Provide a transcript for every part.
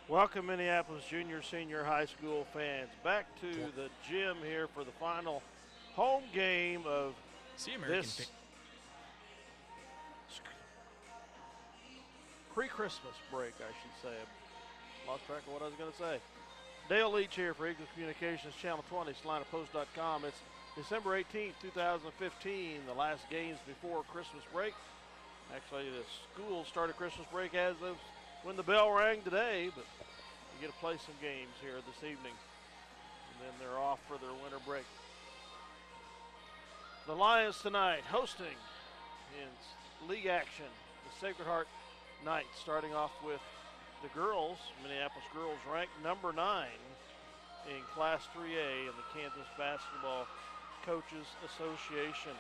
Welcome, Minneapolis junior, senior high school fans, back to the gym here for the final home game of this pre-Christmas break, I should say. I lost track of what I was going to say. Dale Leach here for Eagle Communications, Channel 20, SalinaPost.com. It's December 18th, 2015, the last games before Christmas break. Actually, the school started Christmas break as of when the bell rang today, but we get to play some games here this evening, and then they're off for their winter break. The Lions tonight hosting in league action the Sacred Heart Knights, starting off with the girls. Minneapolis girls ranked number 9 in Class 3A in the Kansas Basketball Coaches Association.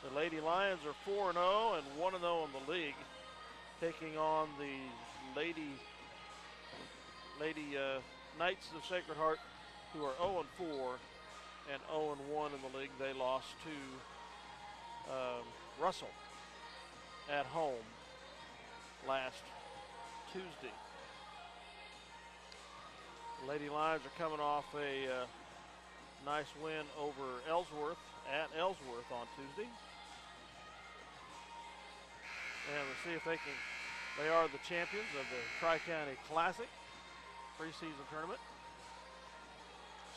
The Lady Lions are 4-0 and 1-0 in the league, taking on the Lady Knights of Sacred Heart, who are 0-4 and 0-1 in the league. They lost to Russell at home last Tuesday. The Lady Lions are coming off a nice win over Ellsworth at Ellsworth on Tuesday. And we'll see if they are the champions of the Tri-County Classic preseason tournament.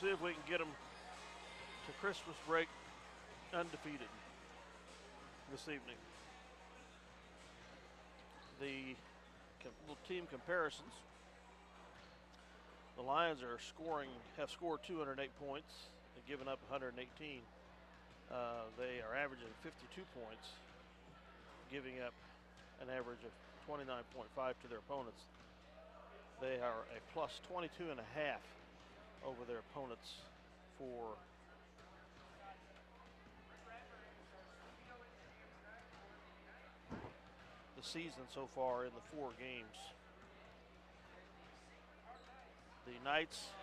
See if we can get them to Christmas break undefeated this evening. The little team comparisons. The Lions have scored 208 points and given up 118. They are averaging 52 points, giving up an average of 29.5 to their opponents. They are a plus 22.5 over their opponents for the season so far in the 4 games. The Knights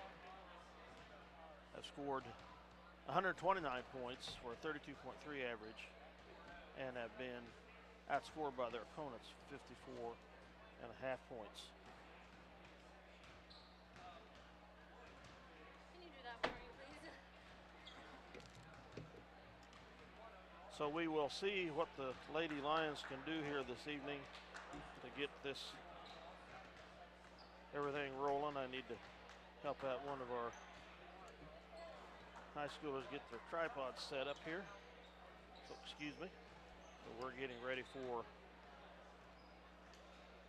have scored 129 points for a 32.3 average and have been outscored by their opponents 54.5 points. Can you do that for me, please? So we will see what the Lady Lions can do here this evening to get everything rolling. I need to help out one of our high schoolers get their tripods set up here. So excuse me. So we're getting ready for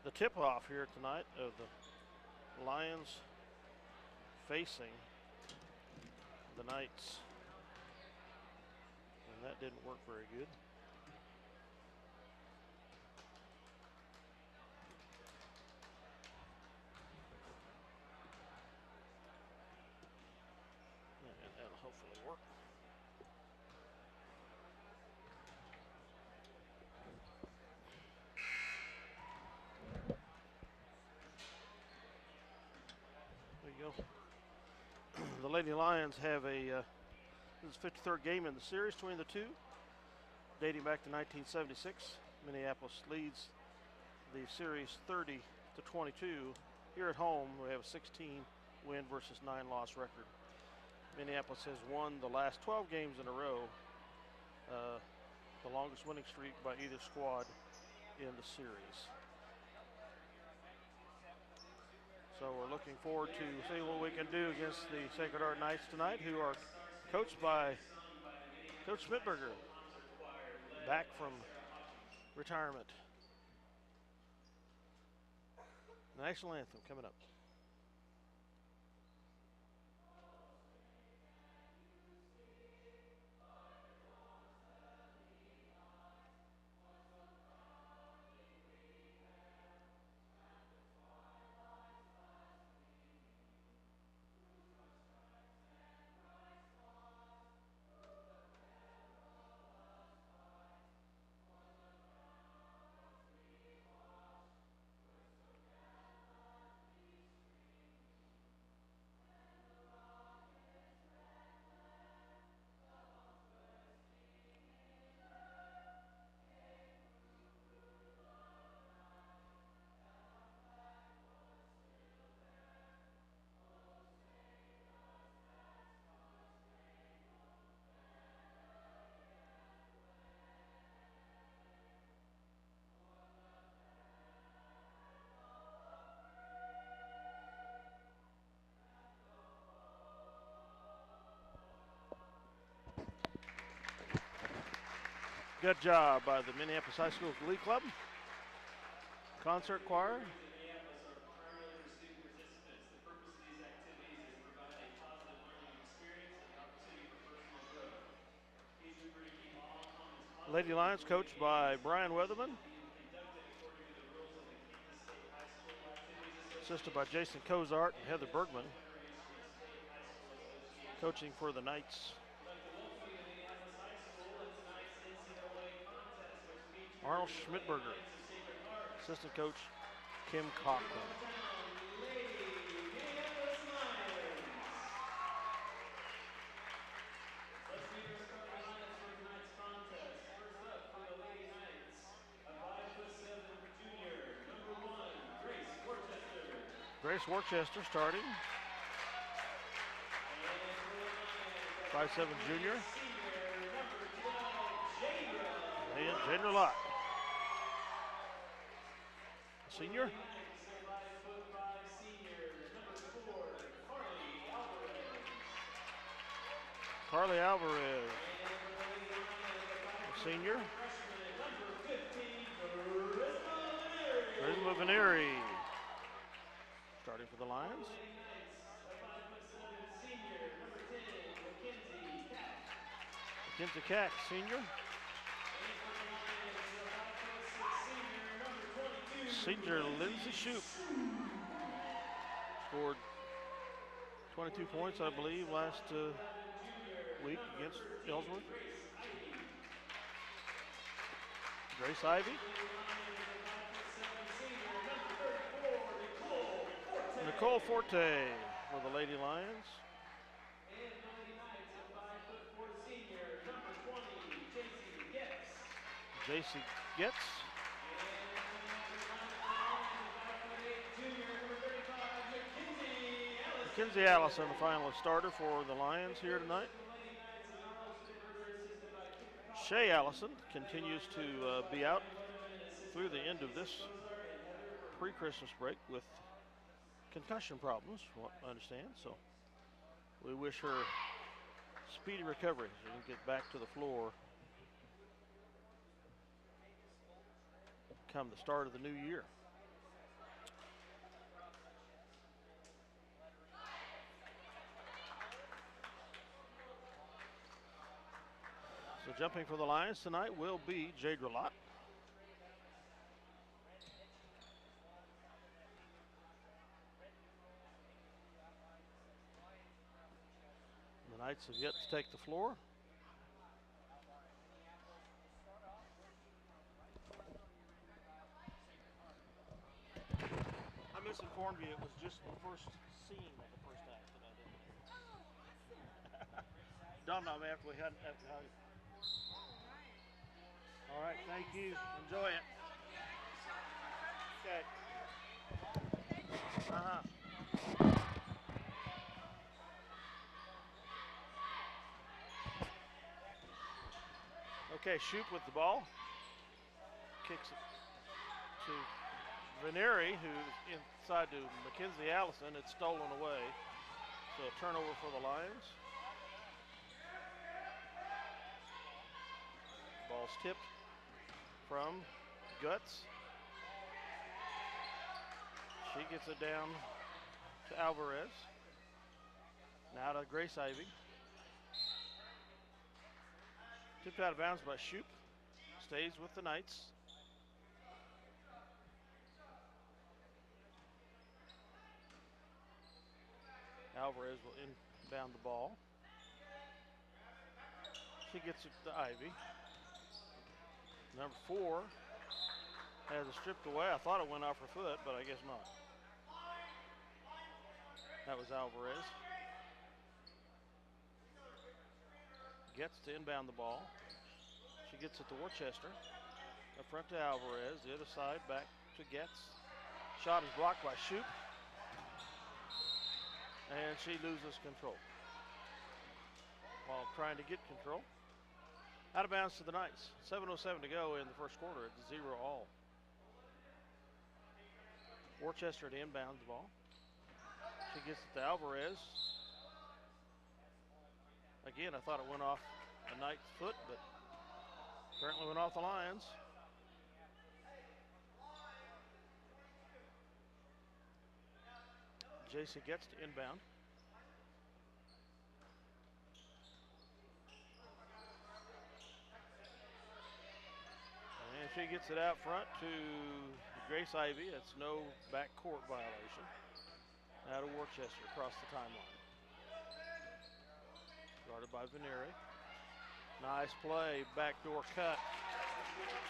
the tip-off here tonight of the Lions facing the Knights. And that didn't work very good. And that'll hopefully work. There you go. The Lady Lions have this is the 53rd game in the series between the two, dating back to 1976. Minneapolis leads the series 30-22. Here at home, we have a 16-win versus 9-loss record. Minneapolis has won the last 12 games in a row, the longest winning streak by either squad in the series. So we're looking forward to seeing what we can do against the Sacred Heart Knights tonight, who are coached by Coach Schmidberger, back from retirement. National anthem coming up. Good job by the Minneapolis High School Glee Club. Concert choir. Lady Lions coached by Brian Weatherman. Assisted by Jason Cozart and Heather Bergman. Coaching for the Knights. Arnold Schmidberger. Assistant coach Kim Cochran. Grace Worcester starting. 5'7" junior. And Junior Lott. Senior. Carly Alvarez. Senior. Charisma Veneri. Starting for the Lions. Mackenzie Cack, senior. Senior Lindsay Shoup scored 22 points, I believe, last week against Ellsworth. Grace Ivy. Nicole Forte for the Lady Lions. JC Getz. Mackenzie Allison, the finalist starter for the Lions here tonight. Shay Allison continues to be out through the end of this pre-Christmas break with concussion problems, from what I understand. So we wish her speedy recovery so we can get back to the floor come the start of the new year. So jumping for the Lions tonight will be Jadra Lott. The Knights have yet to take the floor. I misinformed you. It was just the first scene of the first act that I did. Dawned on me after we had how. All right, thank you. Enjoy it. Okay. Okay, Shoup with the ball. Kicks it to Veneri, who's inside to Mackenzie Allison. It's stolen away. So a turnover for the Lions. Ball's tipped from Guts. She gets it down to Alvarez. Now to Grace Ivy. Tipped out of bounds by Shoup. Stays with the Knights. Alvarez will inbound the ball. She gets it to Ivy. Number 4 has it stripped away. I thought it went off her foot, but I guess not. That was Alvarez. Gets to inbound the ball. She gets it to Worcester. Up front to Alvarez. The other side back to Getz. Shot is blocked by Shoup. And she loses control while trying to get control. Out of bounds to the Knights. 7:07 to go in the first quarter. It's 0-all. Worcester to inbound the ball. She gets it to Alvarez. Again, I thought it went off a Knight's foot, but Currently went off the Lions. JC gets to inbound. And she gets it out front to Grace Ivy. That's no backcourt violation. Out of Worcester across the timeline. Guarded by Veneri. Nice play, backdoor cut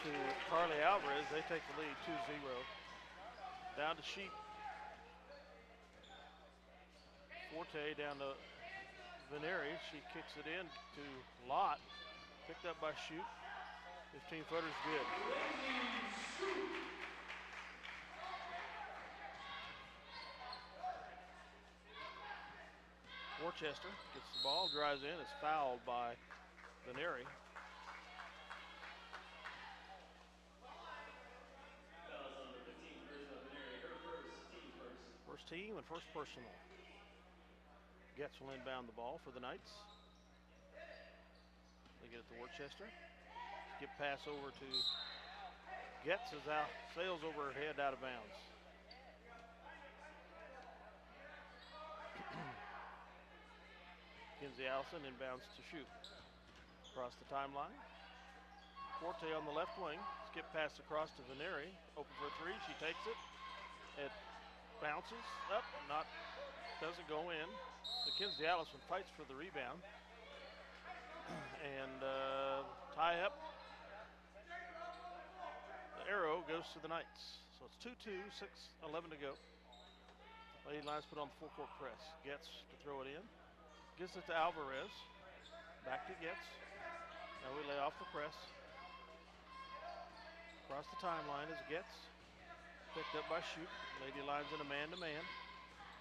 to Carly Alvarez. They take the lead 2-0. Down to Sheep. Forte down to Veneri. She kicks it in to Lott. Picked up by Shoot. 15-footer's good. Worcester gets the ball, drives in, is fouled by Veneri. First team and first personal. Getz will inbound the ball for the Knights. They get it to Worcester. Skip pass over to Getz is out, sails over her head out of bounds. Kinsey Allison inbounds to Shoot. Across the timeline. Forte on the left wing. Skip pass across to Veneri. Open for a three. She takes it. It bounces up. Doesn't go in. Mackenzie Allison fights for the rebound. And tie up. The arrow goes to the Knights. So it's 2-2, 6:11 to go. Lady Lions put on the full court press. Getz to throw it in. Gives it to Alvarez. Back to Getz. Now we lay off the press. Across the timeline is Getz. Picked up by Shoot. Lady Lions in a man-to-man.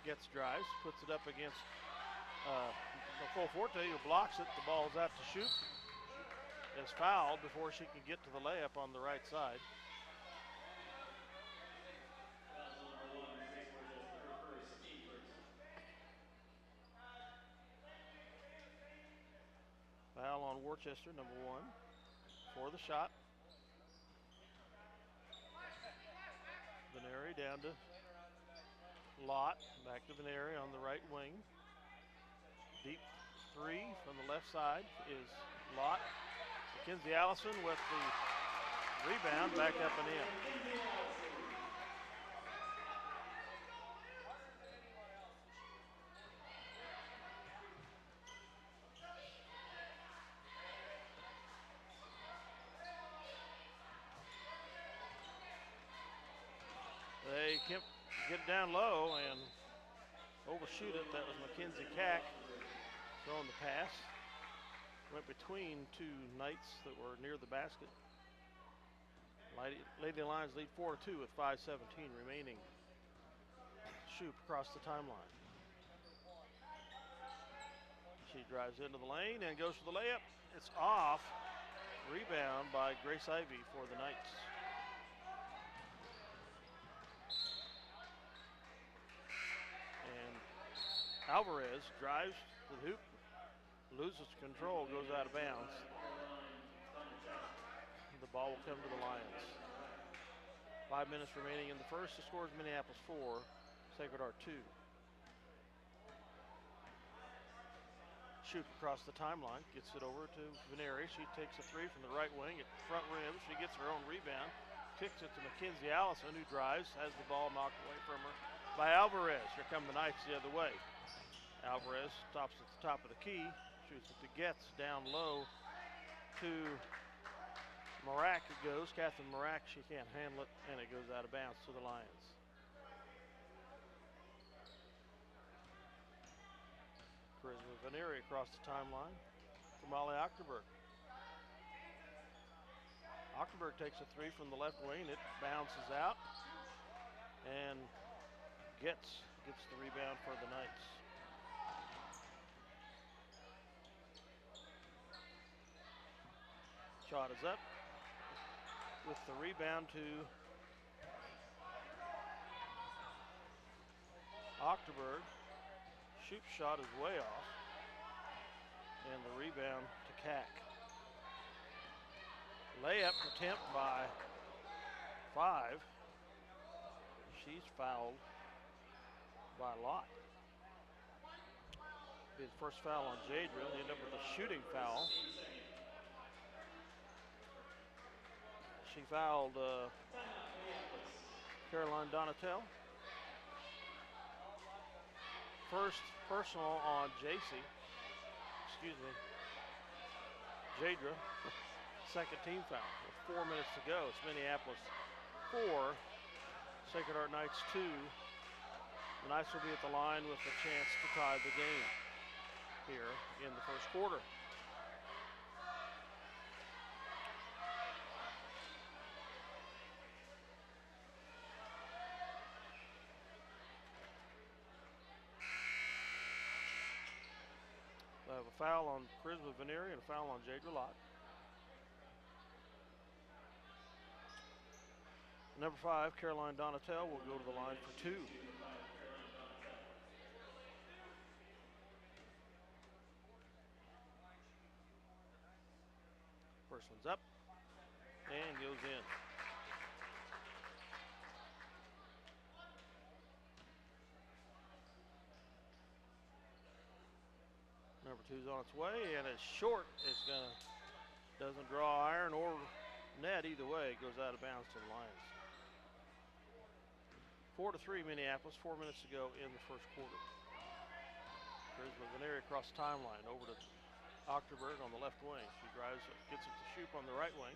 Getz drives, puts it up against Nicole Forte, who blocks it. The ball's out to Shoot. Is fouled before she can get to the layup on the right side. Foul on Worcester, number 1, for the shot. Veneri down to Lott, back to Veneri on the right wing. Deep three from the left side is Lott. Mackenzie Allison with the rebound, back up and in. They can't get it down low and overshoot it. That was Mackenzie Cack throwing the pass. Went between two Knights that were near the basket. Lady Lions lead 4-2 with 5:17 remaining. Shoop across the timeline. She drives into the lane and goes for the layup. It's off. Rebound by Grace Ivy for the Knights. And Alvarez drives to the hoop, loses control, goes out of bounds. The ball will come to the Lions. 5 minutes remaining in the first. The score is Minneapolis 4, Sacred Heart 2. Shoot across the timeline, gets it over to Veneri. She takes a three from the right wing at front rim. She gets her own rebound, kicks it to Mackenzie Allison, who drives, has the ball knocked away from her by Alvarez. Here come the Knights the other way. Alvarez stops at the top of the key, shoots it to Getz, down low to Marak. It goes, Catherine Marak, she can't handle it, and it goes out of bounds to the Lions. Charisma Veneri across the timeline for Molly Ochterberg. Ochterberg takes a three from the left wing. It bounces out, and gets the rebound for the Knights. Shot is up with the rebound to Ochterberg. Shoot shot is way off, and the rebound to Cack. Layup attempt by 5. She's fouled by Lott. Be the first foul on Jadra. They end up with a shooting foul. She fouled Caroline Donatel. First personal on JC. Excuse me. Jadra. Second team foul with 4 minutes to go. It's Minneapolis 4, Sacred Heart Knights 2. The Knights will be at the line with a chance to tie the game here in the first quarter. They have a foul on Charisma Veneri and a foul on Jadra Lott. Number 5, Caroline Donatel, will go to the line for 2. First one's up and goes in. Number 2's on its way, and it's short. It's doesn't draw iron or net either way. It goes out of bounds to the Lions. 4-3 Minneapolis, 4 minutes to go in the first quarter. Charisma Veneri across the timeline over to Ochterberg on the left wing. She drives, gets it to Shoup on the right wing.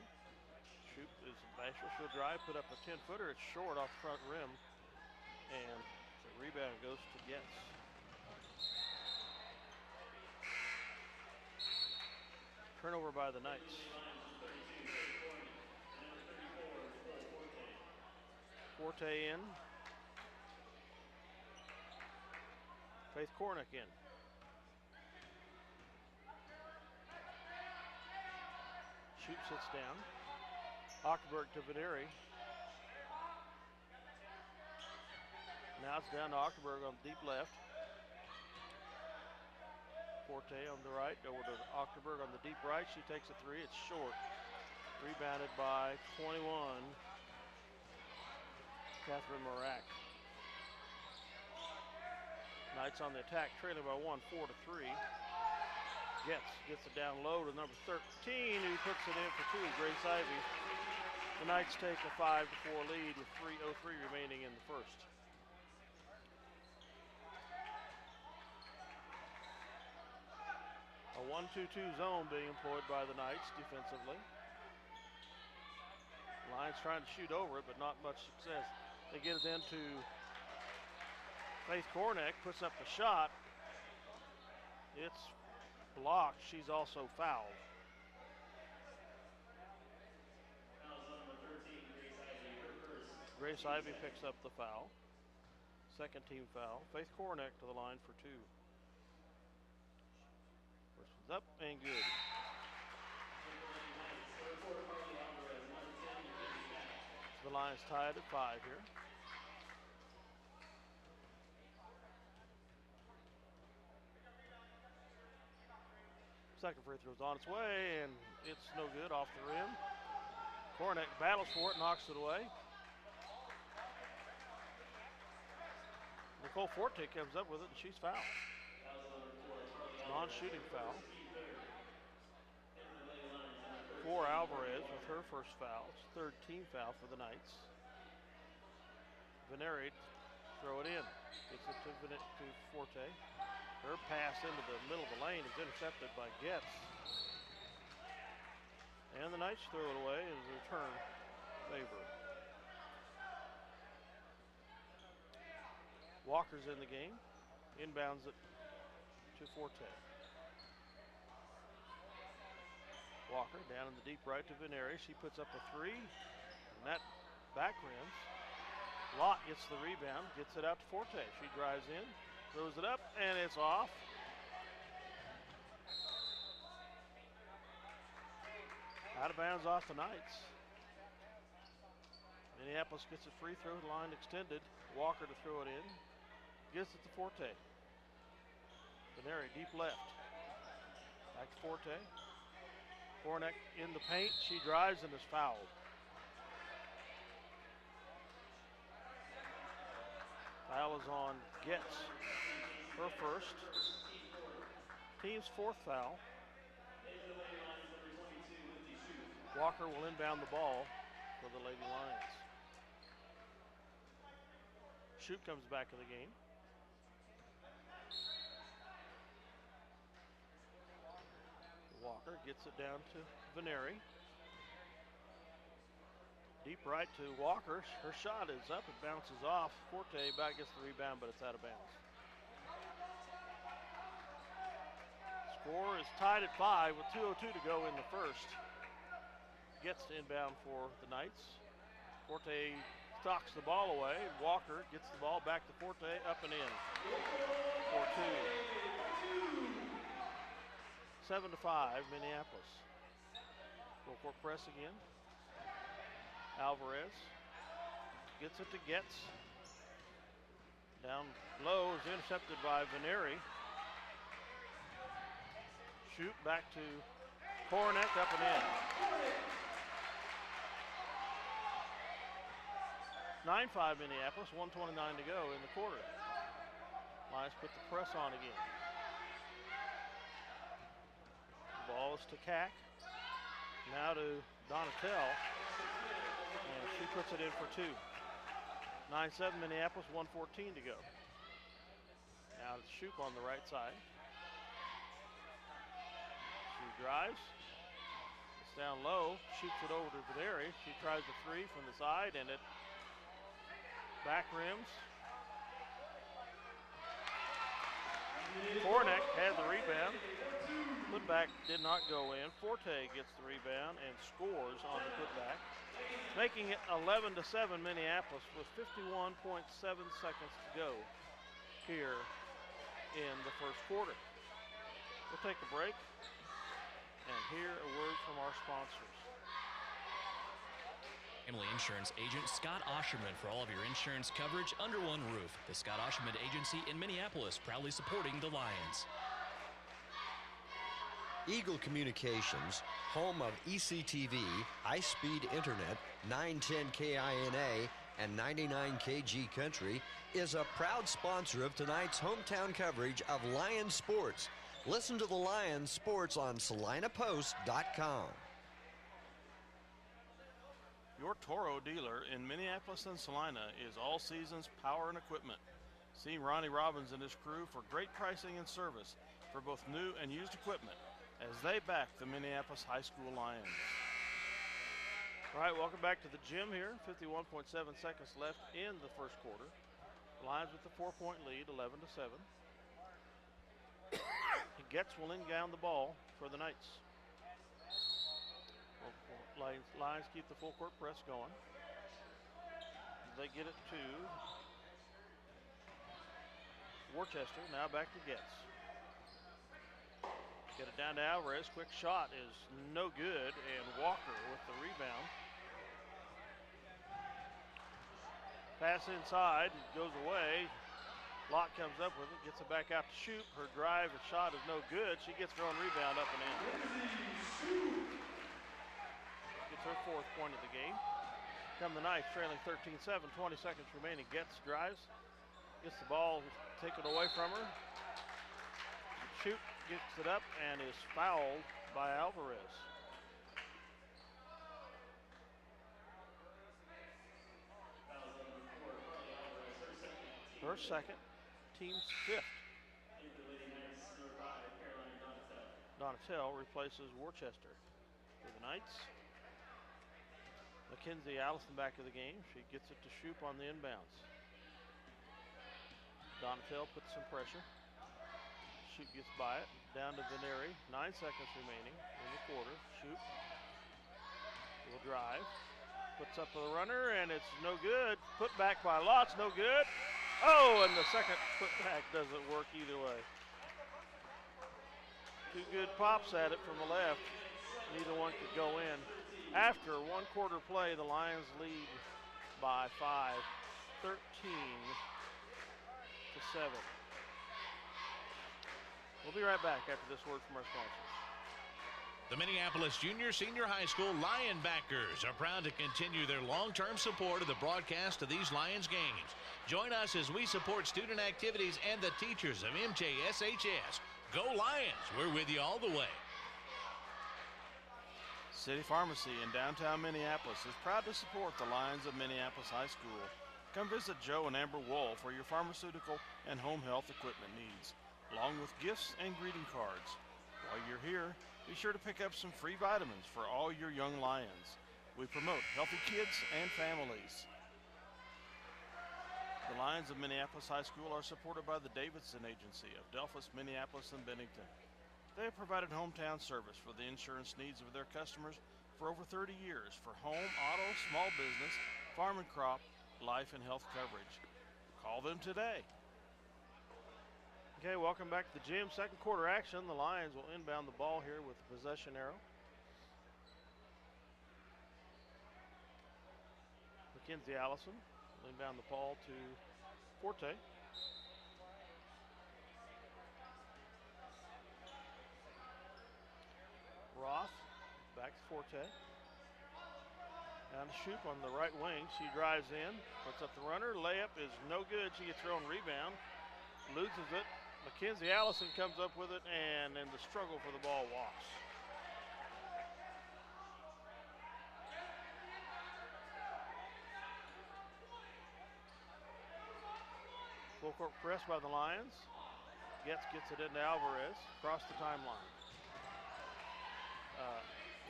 Shoup is bashful. She'll drive, put up a 10-footer. It's short off the front rim, and the rebound goes to Getz. Turnover by the Knights. Forte in. Faith Kornick in. Shoup sits down. Ochterberg to Veneri. Now it's down to Ochterberg on the deep left. Forte on the right, over to Ochterberg on the deep right. She takes a 3, it's short. Rebounded by 21, Catherine Morak. Knights on the attack, trailing by 1, 4-3. Gets it down low to number 13, who puts it in for 2, Grace Ivy. The Knights take a 5-4 lead with 3:03 remaining in the first. A 1-2-2 zone being employed by the Knights defensively. Lions trying to shoot over it, but not much success. They get it into Faith Kornick, puts up the shot. It's blocked. She's also fouled. Grace Ivy picks up the foul. Second team foul. Faith Kornick to the line for 2. Up and good. So the Lions tied at 5 here. Second free throw's on its way, and it's no good, off the rim. Kornick battles for it, knocks it away. Nicole Forte comes up with it, and she's fouled. Non-shooting foul. For Alvarez with her first foul. It's third team foul for the Knights. Veneri, throw it in. Gets it to Forte. Her pass into the middle of the lane is intercepted by Getz. And the Knights throw it away as a return favor. Walker's in the game. Inbounds it to Forte. Walker down in the deep right to Veneri. She puts up a 3, and that back rims. Lott gets the rebound, gets it out to Forte. She drives in, throws it up, and it's off. Out of bounds off the Knights. Minneapolis gets a free throw line extended. Walker to throw it in. Gets it to Forte. Veneri deep left. Back to Forte. Hornick in the paint. She drives and is fouled. Foul is on Getz, her first. Team's fourth foul. Walker will inbound the ball for the Lady Lions. Shoot comes back in the game. Walker gets it down to Veneri. Deep right to Walker. Her shot is up. It bounces off. Forte back gets the rebound, but it's out of bounds. Score is tied at 5 with 2:02 to go in the first. Gets to inbound for the Knights. Forte stalks the ball away. Walker gets the ball back to Forte, up and in for 2. 7-5, Minneapolis. Full court press again. Alvarez gets it to Getz. Down low is intercepted by Veneri. Shoot back to Hornick, up and in. 9-5 Minneapolis, 1:29 to go in the quarter. Lions put the press on again. The ball is to Cack. Now to Donatel. And she puts it in for 2. 9-7 Minneapolis, 1:14 to go. Now to Shoop on the right side. She drives. It's down low. Shoots it over to Veneri. She tries the 3 from the side, and it back rims. Hornick had the rebound. Putback did not go in. Forte gets the rebound and scores on the putback, making it 11-7 Minneapolis with 51.7 seconds to go here in the first quarter. We'll take a break and hear a word from our sponsors. Family insurance agent Scott Osherman for all of your insurance coverage under one roof. The Scott Osherman Agency in Minneapolis, proudly supporting the Lions. Eagle Communications, home of ECTV, high-speed internet, 910 KINA, and 99 KG Country, is a proud sponsor of tonight's hometown coverage of Lions sports. Listen to the Lions sports on SalinaPost.com. Your Toro dealer in Minneapolis and Salina is All Seasons Power and Equipment. See Ronnie Robbins and his crew for great pricing and service for both new and used equipment as they back the Minneapolis High School Lions. All right, welcome back to the gym here. 51.7 seconds left in the first quarter. Lions with the 4-point lead, 11-7. Getz will inbound the ball for the Knights. Lions keep the full court press going. They get it to Worcester. Now back to Getz. Get it down to Alvarez. Quick shot is no good, and Walker with the rebound. Pass inside, goes away. Lott comes up with it, gets it back out to Shoot. Her drive and shot is no good. She gets her own rebound up and in. Gets her 4th point of the game. Come the Knights, trailing 13-7, 20 seconds remaining. Getz drives, gets the ball taken away from her. Shoot gets it up and is fouled by Alvarez. Her second, team's 5th. Donatel replaces Worcester for the Knights. Mackenzie Allison back of the game. She gets it to Shoop on the inbounds. Donatel puts some pressure. Shoop gets by it. Down to Veneri. 9 seconds remaining in the quarter. Shoop will drive. Puts up a runner, and it's no good. Put back by Lott's no good. Oh, and the second putback doesn't work either way. 2 good pops at it from the left. Neither one could go in. After 1 quarter play, the Lions lead by 5, 13-7. We'll be right back after this word from our sponsors. The Minneapolis Junior Senior High School Lionbackers are proud to continue their long-term support of the broadcast of these Lions games. Join us as we support student activities and the teachers of MJSHS. Go Lions! We're with you all the way. City Pharmacy in downtown Minneapolis is proud to support the Lions of Minneapolis High School. Come visit Joe and Amber Wool for your pharmaceutical and home health equipment needs, along with gifts and greeting cards. While you're here, be sure to pick up some free vitamins for all your young Lions. We promote healthy kids and families. The Lions of Minneapolis High School are supported by the Davidson Agency of Delphus, Minneapolis, and Bennington. They have provided hometown service for the insurance needs of their customers for over 30 years for home, auto, small business, farm and crop, life and health coverage. Call them today. Okay, welcome back to the gym. Second quarter action. The Lions will inbound the ball here with the possession arrow. Mackenzie Allison will inbound the ball to Forte. Roth back to Forte. Down to Shoup on the right wing. She drives in, puts up the runner. Layup is no good. She gets her own rebound, loses it. Mackenzie Allison comes up with it, and in the struggle for the ball, walks. Full court press by the Lions. Gets it into Alvarez, across the timeline.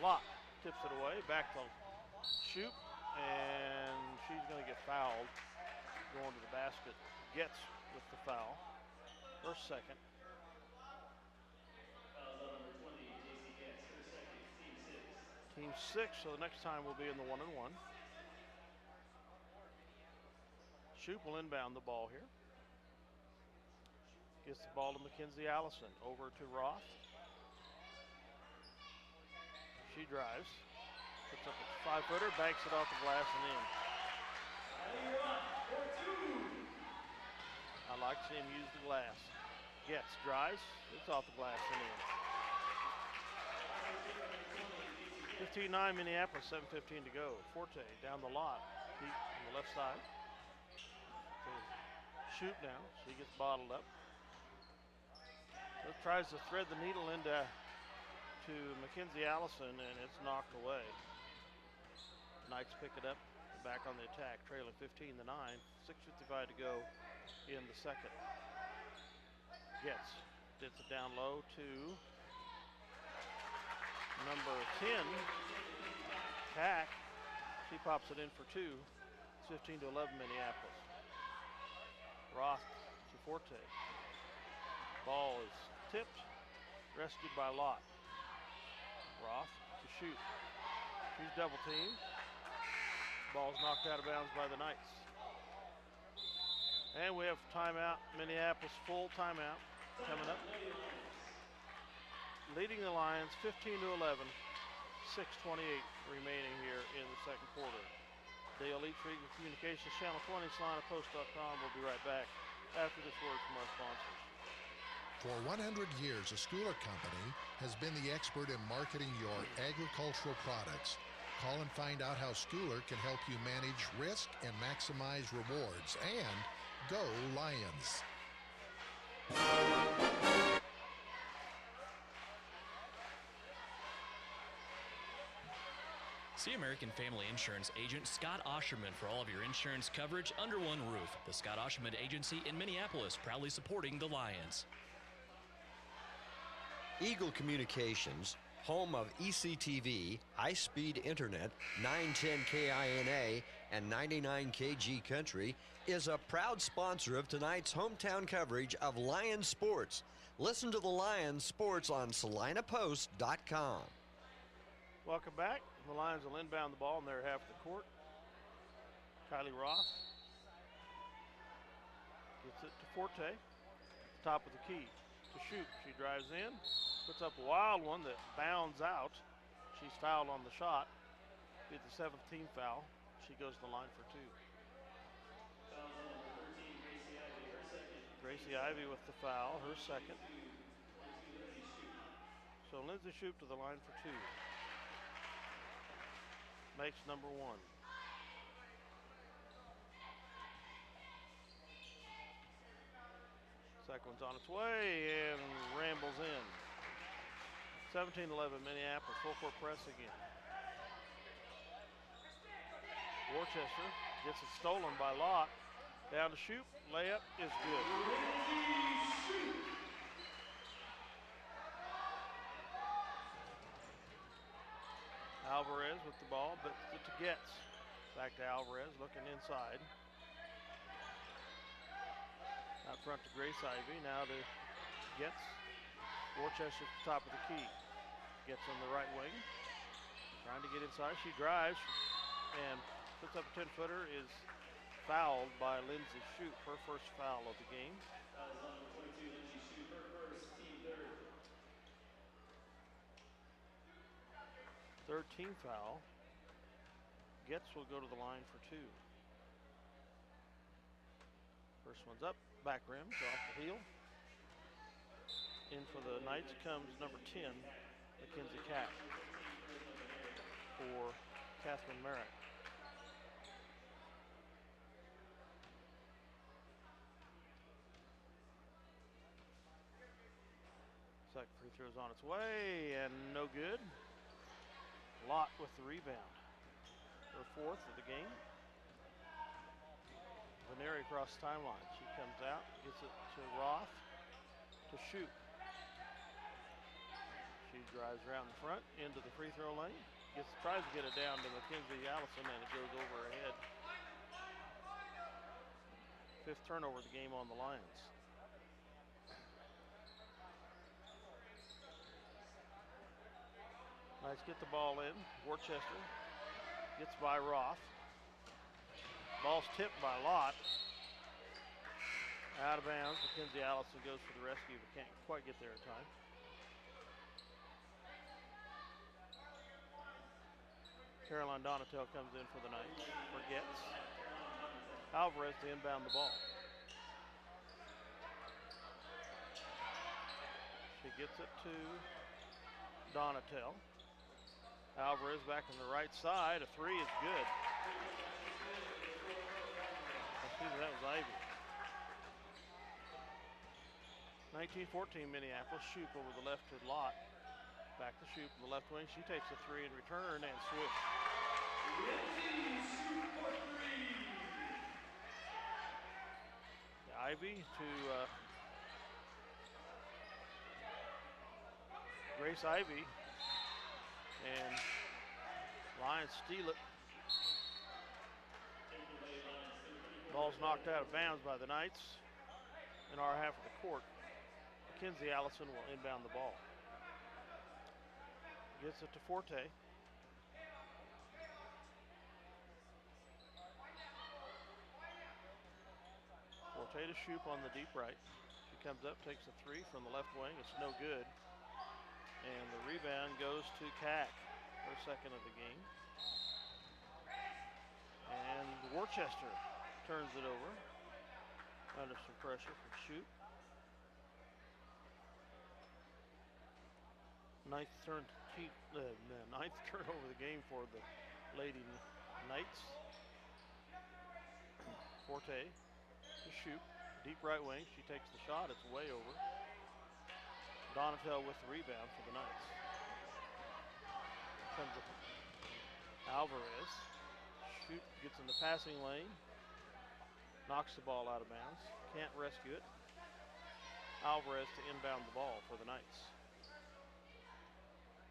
Lott tips it away, back to Shoup, and she's going to get fouled. Going to the basket, gets with the foul. First, second. Team 6, so the next time we'll be in the 1-and-1. Shoup will inbound the ball here. Gets the ball to Mackenzie Allison. Over to Roth. She drives. Puts up a 5-footer, banks it off the glass and in. I like to see him use the glass. Gets, drives, it's off the glass and in. 15-9 Minneapolis, 7:15 to go. Forte down the lot, deep on the left side. So Shoup now, she gets bottled up. So tries to thread the needle into Mackenzie Allison, and it's knocked away. Knights pick it up, back on the attack, trailing 15-9. 6:55 to go in the second. Gets it down low to number 10, Tack. She pops it in for 2. It's 15-11 Minneapolis. Roth to Forte. Ball is tipped, rescued by Lott. Roth to Shoup. She's double teamed. Ball's knocked out of bounds by the Knights. And we have timeout, Minneapolis full timeout coming up. Leading the Lions 15-11, 6:28 remaining here in the second quarter. The Elite Freedom Communications Channel 20, SalinaPost.com. We'll be right back after this word from our sponsors. For 100 years, a Schooler Company has been the expert in marketing your agricultural products. Call and find out how Schooler can help you manage risk and maximize rewards. And go Lions! See American Family Insurance agent Scott Osherman for all of your insurance coverage under one roof. The Scott Osherman Agency in Minneapolis, proudly supporting the Lions. Eagle Communications, home of ECTV, high-speed internet, 910 KINA, and 99 KG Country, is a proud sponsor of tonight's hometown coverage of Lions sports. Listen to the Lions sports on SalinaPost.com. Welcome back. The Lions will inbound the ball in their half of the court. Kylie Roth gets it to Forte, top of the key, to Shoup. She drives in, puts up a wild one that bounds out. She's fouled on the shot. Be the 7th team foul. She goes to the line for 2. Gracie Ivy with the foul, her second. So So Lindsay Shoup to the line for 2. Makes number 1. Second one's on its way and rambles in. 17-11 Minneapolis, full court press again. Worcester gets it stolen by Lott. Down to Shoup, layup is good. Alvarez with the ball, but it to Getz. Back to Alvarez, looking inside. Out front to Grace Ivy, now to Getz. Worcester at the top of the key. Gets on the right wing. Trying to get inside. She drives and puts up a 10-footer. Is fouled by Lindsay Shoup, her first foul of the game. 3rd team foul. Getz will go to the line for 2. First one's up, back rim, off the heel. In for the Knights comes number 10, Mackenzie Cack, for Catherine Merrick. Second free throw's on its way and no good. Lott with the rebound. Her 4th of the game. Veneri across the timeline. She comes out, gets it to Roth, to Shoup. She drives around the front into the free throw lane. Tries to get it down to Mackenzie Allison, and it goes over her head. 5th turnover of the game on the Lions. Nice, get the ball in. Worcester gets by Roth. Ball's tipped by Lott. Out of bounds. Mackenzie Allison goes for the rescue, but can't quite get there in time. Caroline Donatel comes in for the Knights. Forgets. Alvarez to inbound the ball. She gets it to Donatel. Alvarez back on the right side. A 3 is good. Excuse me, that was Ivy. 19-14 Minneapolis. Shoup over the left to Lott. Back to Shoup on the left wing. She takes a 3 in return and swish. Ivy to Grace Ivy. And Lions steal it. Ball's knocked out of bounds by the Knights in our half of the court. Mackenzie Allison will inbound the ball. Gets it to Forte. Forte to Shoup on the deep right. She comes up, takes a 3 from the left wing. It's no good. And the rebound goes to Cack, her 2nd of the game. And Worcester turns it over under some pressure from Shoup. 9th turnover of the game for the Lady Knights. Forte to Shoup, deep right wing. She takes the shot, it's way over. Donatel with the rebound for the Knights. Comes up Alvarez. Shoup gets in the passing lane. Knocks the ball out of bounds. Can't rescue it. Alvarez to inbound the ball for the Knights.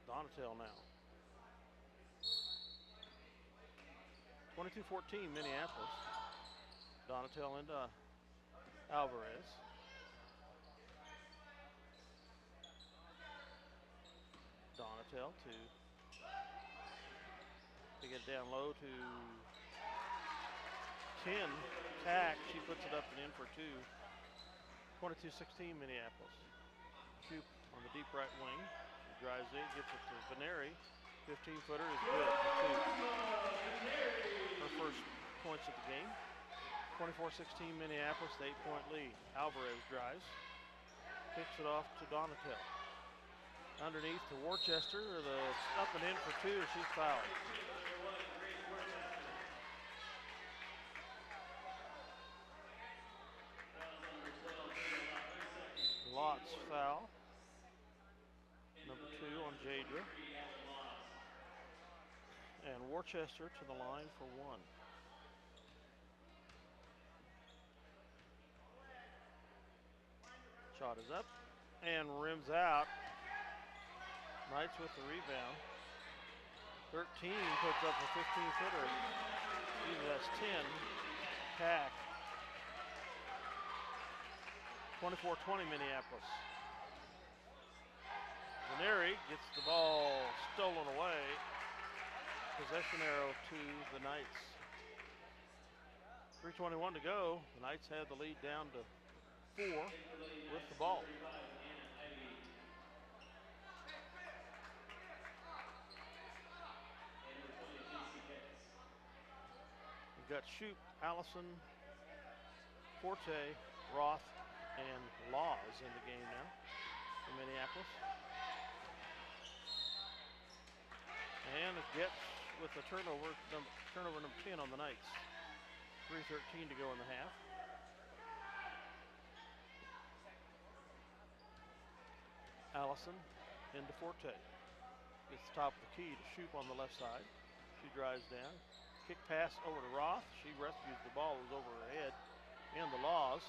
Donatel now. 22-14 Minneapolis. Donatel into Alvarez. Donatel to get it down low to 10. Tack. She puts it up and in for 2. 22-16 Minneapolis. Shoup on the deep right wing. She drives in, gets it to Veneri. 15-footer is good for 2. Her first points of the game. 24-16 Minneapolis, the 8-point lead. Alvarez drives. Kicks it off to Donatel. Underneath to Worcester. The up and in for two. She's fouled. Lots foul. Number 2 on Jadra. And Worcester to the line for 1. Shot is up and rims out. Knights with the rebound. 13 puts up a 15-footer. Even that's 10. Pack. 24-20 Minneapolis. Zaneri gets the ball stolen away. Possession arrow to the Knights. 3:21 to go. The Knights had the lead down to 4 with the ball. We've got Shoup, Allison, Forte, Roth, and Laws in the game now in Minneapolis. And it gets with the turnover number 10 on the Knights. 3:13 to go in the half. Allison into Forte. Gets the top of the key to Shoup on the left side. She drives down. Kick pass over to Roth. She rescues the ball. It was over her head. And the Laws.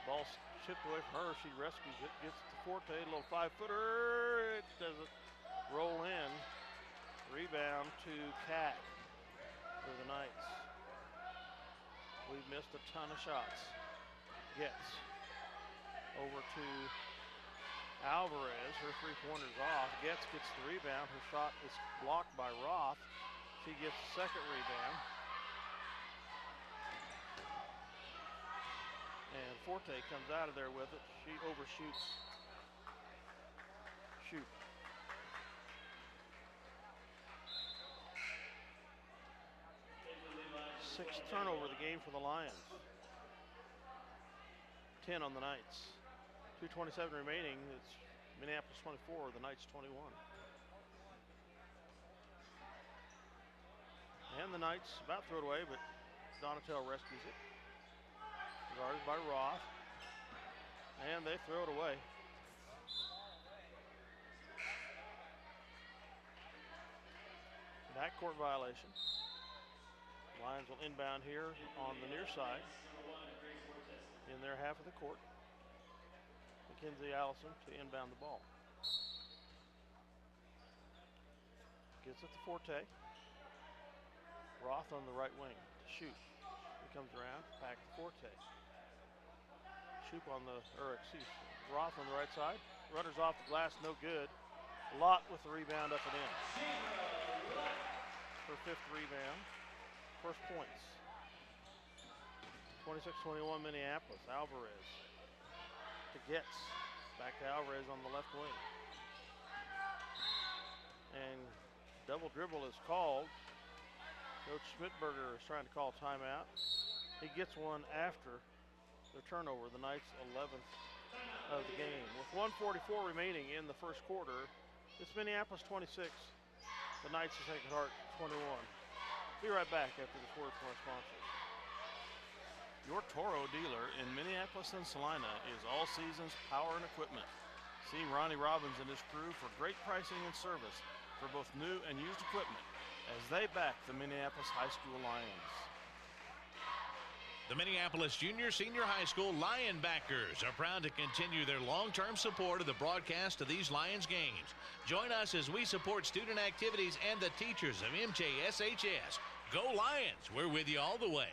Ball chipped away from her. She rescues it. Gets it to Forte. A little 5-footer. It doesn't roll in. Rebound to Cat for the Knights. We've missed a ton of shots. Gets over to Alvarez. Her three-pointer's off. Gets the rebound. Her shot is blocked by Roth. She gets the second rebound. And Forte comes out of there with it. She overshoots Shoup. Sixth turnover of the game for the Lions. 10 on the Knights. 2:27 remaining. It's Minneapolis 24, the Knights 21. And the Knights about throw it away, but Donatel rescues it. Guarded by Roth. And they throw it away. Backcourt violation. Lions will inbound here on the near side in their half of the court. Mackenzie Allison to inbound the ball. Gets it to Forte. Roth on the right wing to Shoup. He comes around, back to Forte. Shoup on the, Roth on the right side. Runners off the glass, no good. Lott with the rebound up and in. Her fifth rebound. First points. 26-21 Minneapolis. Alvarez to Getz. Back to Alvarez on the left wing. And double dribble is called. Coach Schmidberger is trying to call timeout. He gets one after the turnover, the Knights' 11th of the game. With 1:44 remaining in the first quarter, it's Minneapolis 26, the Knights of Sacred Heart 21. Be right back after this word from our sponsors. Your Toro dealer in Minneapolis and Salina is All Seasons Power and Equipment. See Ronnie Robbins and his crew for great pricing and service for both new and used equipment as they back the Minneapolis High School Lions. The Minneapolis Junior Senior High School Lionbackers are proud to continue their long-term support of the broadcast of these Lions games. Join us as we support student activities and the teachers of MJSHS. Go Lions! We're with you all the way.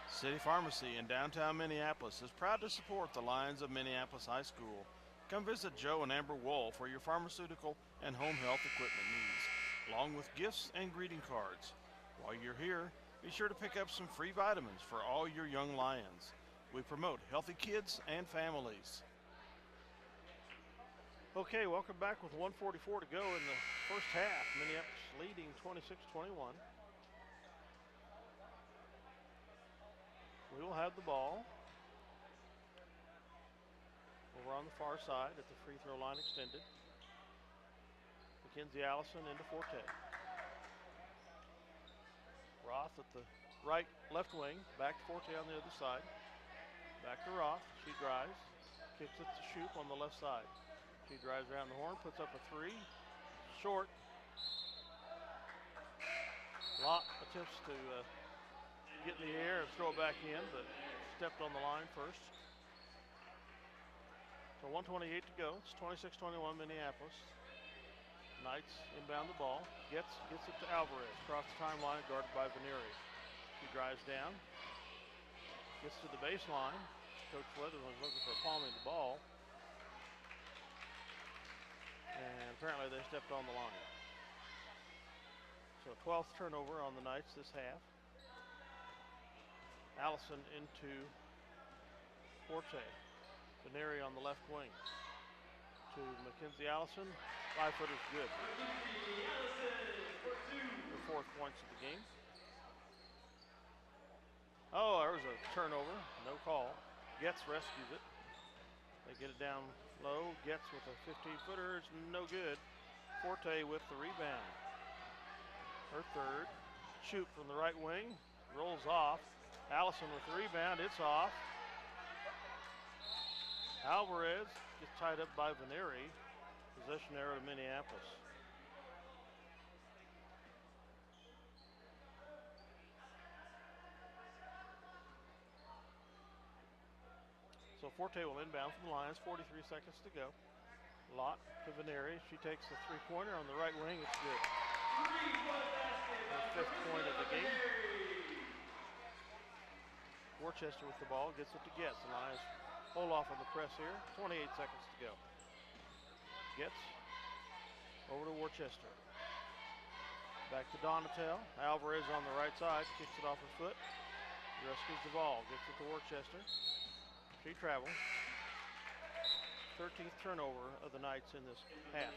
City Pharmacy in downtown Minneapolis is proud to support the Lions of Minneapolis High School. Come visit Joe and Amber Wool for your pharmaceutical and home health equipment needs, along with gifts and greeting cards. While you're here, be sure to pick up some free vitamins for all your young Lions. We promote healthy kids and families. Okay, welcome back with 1:44 to go in the first half. Minneapolis leading 26-21. We will have the ball. We'll Over on the far side at the free throw line extended. Mackenzie Allison into Forte. Roth at the left wing. Back to Forte on the other side. Back to Roth. She drives. Kicks it to Shoup on the left side. She drives around the horn. Puts up a three. Short. Lott attempts to get in the air and throw it back in, but stepped on the line first. So 1:28 to go. It's 26-21 Minneapolis. Knights inbound the ball. Gets it to Alvarez. Across the timeline, guarded by Veneri. He drives down. Gets to the baseline. Coach Weatherman was looking for palming the ball. And apparently they stepped on the line. So 12th turnover on the Knights this half. Allison into Forte. Veneri on the left wing. To Mackenzie Allison. 5-footer's good. The 4th points of the game. Oh, there was a turnover. No call. Getz rescues it. They get it down low. Getz with a 15-footer. It's no good. Forte with the rebound. Her third. Shoup from the right wing. Rolls off. Allison with the rebound. It's off. Alvarez gets tied up by Veneri. Possession arrow to Minneapolis. So Forte will inbound from the Lions. 43 seconds to go. Lott to Veneri. She takes the three-pointer on the right wing. It's good. Her 5th point of the game. Worcester with the ball. Gets it to Getz. The Lions hold off on the press here. 28 seconds to go. Getz over to Worcester. Back to Donatel. Alvarez on the right side. Kicks it off her foot. Rescues the ball. Gets it to Worcester. She travels. 13th turnover of the Knights in this half.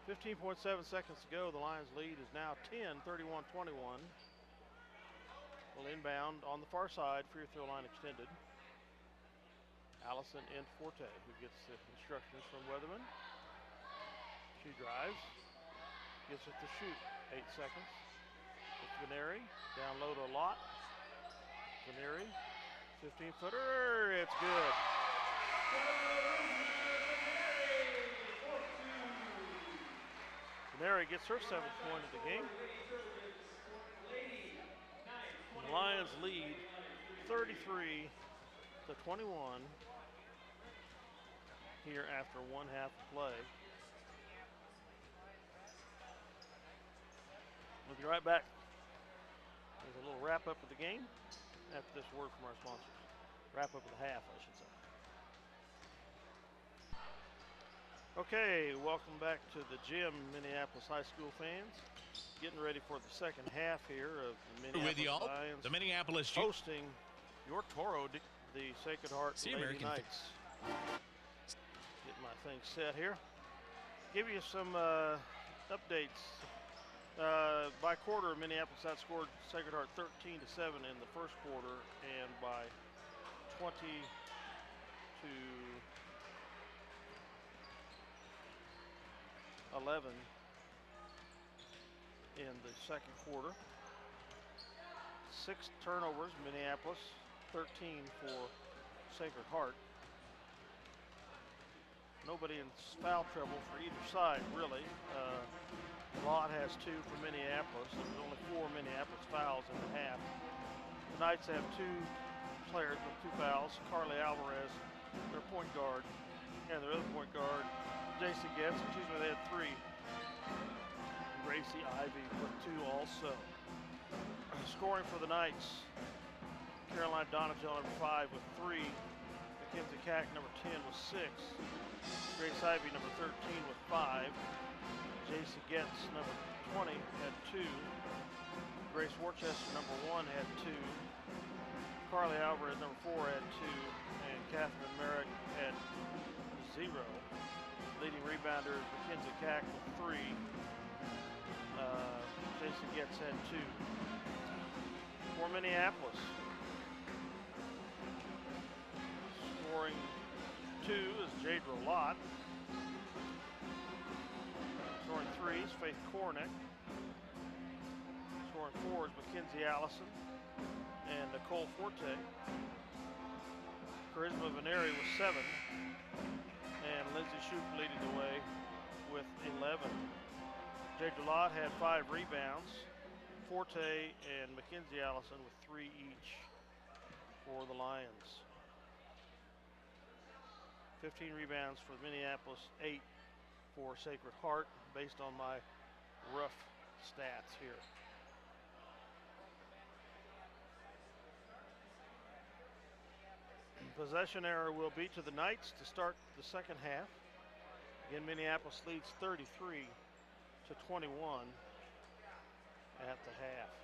15.7 seconds to go. The Lions lead is now 10, 31-21. Will inbound on the far side. Free throw line extended. Allison in Forte, who gets the instructions from Weatherman. She drives. Gives it to Shoup. 8 seconds. It's Veneri. Down low to Lott. Veneri. 15-footer. It's good. Veneri gets her 7th point of the game. The Lions lead 33-21 here after one half of play. We'll be right back. There's a little wrap up of the game after this word from our sponsors. Wrap up of the half, I should say. Okay, welcome back to the gym, Minneapolis High School fans. Getting ready for the second half here of the Minneapolis Lions. The Minneapolis hosting your Toro, the Sacred Heart See Lady American Knights. Get my thing set here. Give you some updates. By quarter, Minneapolis outscored Sacred Heart 13-7 in the first quarter, and by 20 to 11 in the second quarter. 6 turnovers, Minneapolis, 13 for Sacred Heart. Nobody in foul trouble for either side, really. Lott has 2 for Minneapolis. There was only 4 Minneapolis fouls in the half. The Knights have 2 players with 2 fouls. Carly Alvarez, their point guard, and their other point guard, J.C. Getz. They had 3. Gracie Ivy with 2 also. Scoring for the Knights, Caroline Donatel, number 5 with 3. Mackenzie Cack, number 10 with 6. Grace Ivy, number 13 with 5. J.C. Getz, number 20, had 2. Grace Worcester, number 1, had 2. Carly Alvarez, number 4, had 2. And Catherine Merrick had 0. Leading rebounders, Mackenzie Cack with 3. J.C. Getz had 2. For Minneapolis, Scoring 2 is Jadra Lott. Scoring 3 is Faith Kornick. Scoring 4 is Mackenzie Allison and Nicole Forte. Charisma Veneri with 7. And Lindsay Shoup leading the way with 11. Jadra Lott had 5 rebounds. Forte and Mackenzie Allison with 3 each for the Lions. 15 rebounds for Minneapolis, 8 for Sacred Heart, based on my rough stats here. Possession error will be to the Knights to start the second half. Again, Minneapolis leads 33 to 21 at the half.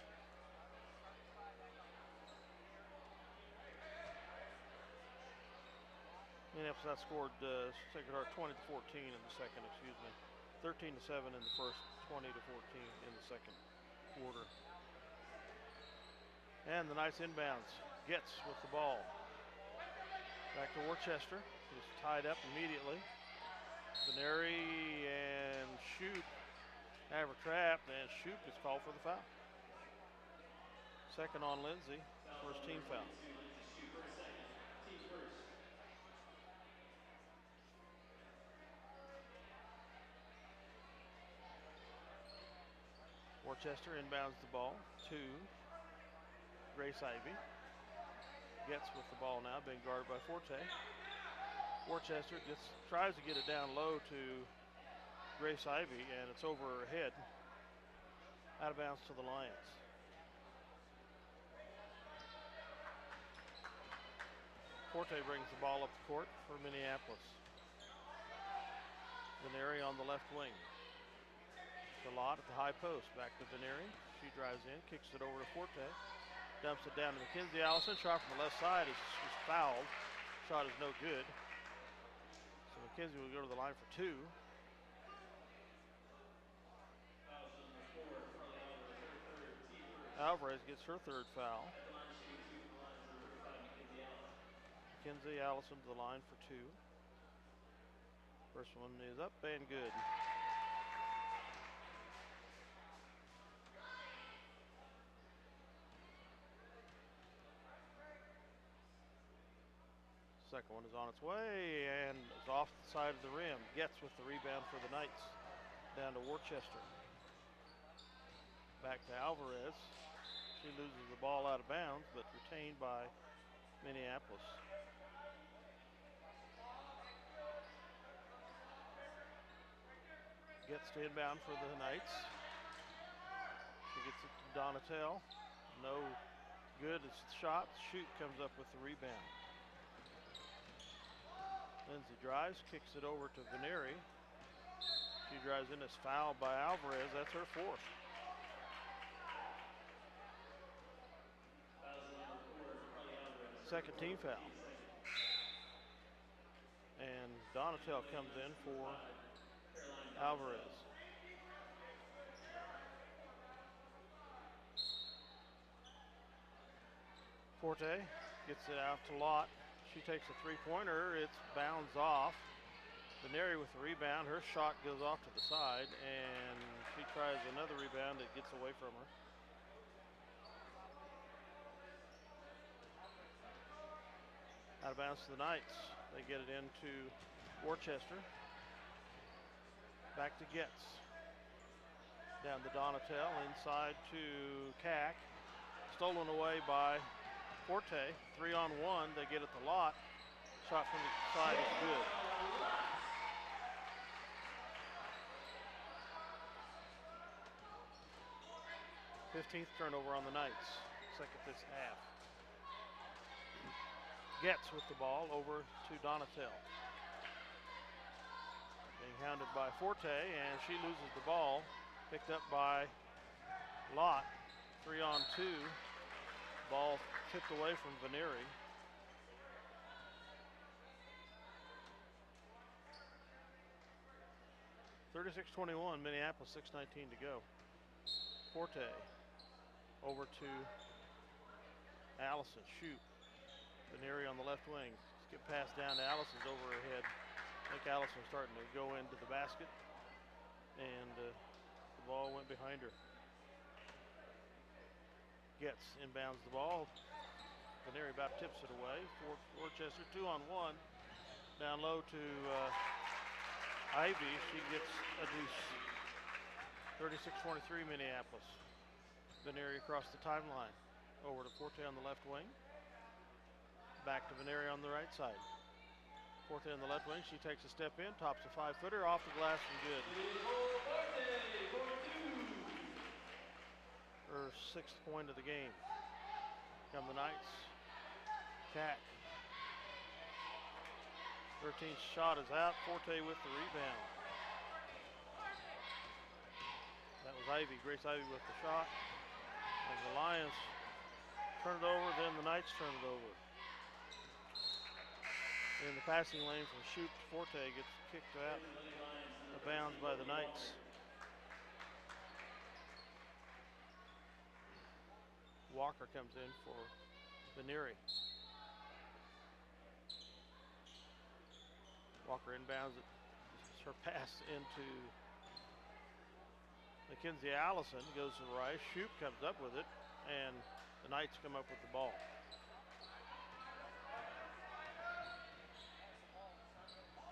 Minneapolis outscored Sacred Heart 20 to 14 in the second, 13 to 7 in the first, 20 to 14 in the second quarter. And the Knights inbounds. Gets with the ball. Back to Worcester. He's tied up immediately. Veneri and Shoup have her trapped, and Shoup is called for the foul. Second on Lindsay, first team foul. Worcester inbounds the ball to Grace Ivy. Gets with the ball now, being guarded by Forte. Worcester tries to get it down low to Grace Ivy, and it's over her head. Out of bounds to the Lions. Forte brings the ball up the court for Minneapolis. Veneri on the left wing. Lott at the high post. Back to Veneri. She drives in, kicks it over to Forte. Dumps it down to Mackenzie Allison. Shot from the left side is fouled. Shot is no good. So Mackenzie will go to the line for 2. Alvarez gets her third foul. Mackenzie Allison to the line for 2. First one is up and good. Second one is on its way and is off the side of the rim. Gets with the rebound for the Knights. Down to Worcester. Back to Alvarez. She loses the ball out of bounds, but retained by Minneapolis. Gets to inbound for the Knights. She gets it to Donatel. No good. It's the shot. Shoup comes up with the rebound. Lindsay drives, kicks it over to Veneri. She drives in, is fouled by Alvarez. That's her 4th. Second team foul. And Donatel comes in for Alvarez. Forte gets it out to Lott. She takes a 3-pointer. It's bounds off. Veneri with the rebound. Her shot goes off to the side, and she tries another rebound. It gets away from her. Out of bounds to the Knights. They get it into Worcester. Back to Getz. Down to Donatel. Inside to Cack. Stolen away by Forte. 3-on-1. They get it to Lott. Shot from the side is good. Fifteenth turnover on the Knights. Second this half. Getz with the ball over to Donatel. Being hounded by Forte, and she loses the ball. Picked up by Lott. 3-on-2. Ball tipped away from Veneri. (36-21), Minneapolis, 6:19 to go. Forte over to Allison. Shoup. Veneri on the left wing. Get passed down to Allison's over her head. I think Allison's starting to go into the basket, and the ball went behind her. Gets inbounds the ball. Veneri about tips it away. For Worcester, 2-on-1. Down low to Ivy. She gets a deuce. 36-23 Minneapolis. Veneri across the timeline. Over to Forte on the left wing. Back to Veneri on the right side. Forte on the left wing. She takes a step in. Tops a 5-footer. Off the glass and good. Her 6th point of the game. Come the Knights. Cack. 13th shot is out. Forte with the rebound. That was Ivy. Grace Ivy with the shot. And the Lions turn it over. Then the Knights turn it over. In the passing lane from Shoot, Forte gets kicked out of bounds by the Knights. Walker comes in for Veneri. Walker inbounds it. It's her pass into Mackenzie Allison. Goes to the right. Shoot comes up with it, and the Knights come up with the ball.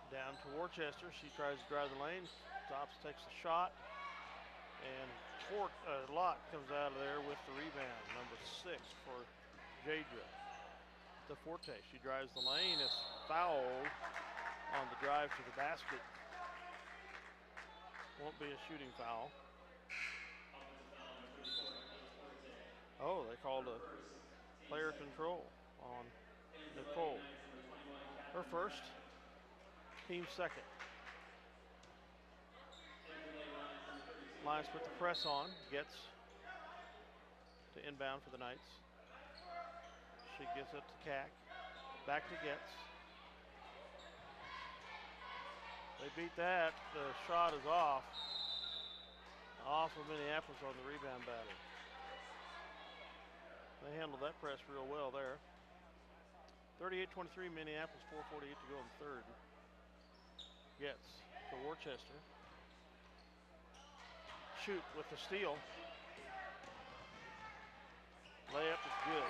Down to Worcester. She tries to drive the lane. Stops, takes a shot, and Lott comes out of there with the rebound. Number 6 for Jadra. To Forte. She drives the lane. Is fouled on the drive to the basket. Won't be a shooting foul. Oh, they called a player control on Nicole. Her first, team second. Lions put the press on. Gets to inbound for the Knights. She gives it to Cack. Back to Getz. They beat that. The shot is off. Off of Minneapolis on the rebound battle. They handled that press real well there. 38-23 Minneapolis, 4:48 to go in the third. Getz to Worcester. Shoot with the steal. Layup is good.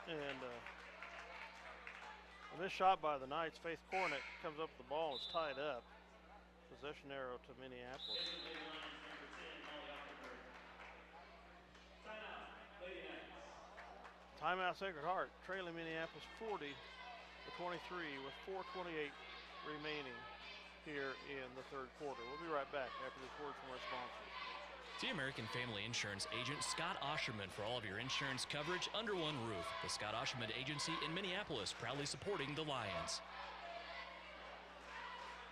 And a missed shot by the Knights. Faith Cornick comes up with the ball and is tied up. Possession arrow to Minneapolis. Timeout Sacred Heart, trailing Minneapolis 40-23 with 4:28 remaining here in the third quarter. We'll be right back after this word from our sponsors. See American Family Insurance agent Scott Osherman for all of your insurance coverage under one roof. The Scott Osherman Agency in Minneapolis, proudly supporting the Lions.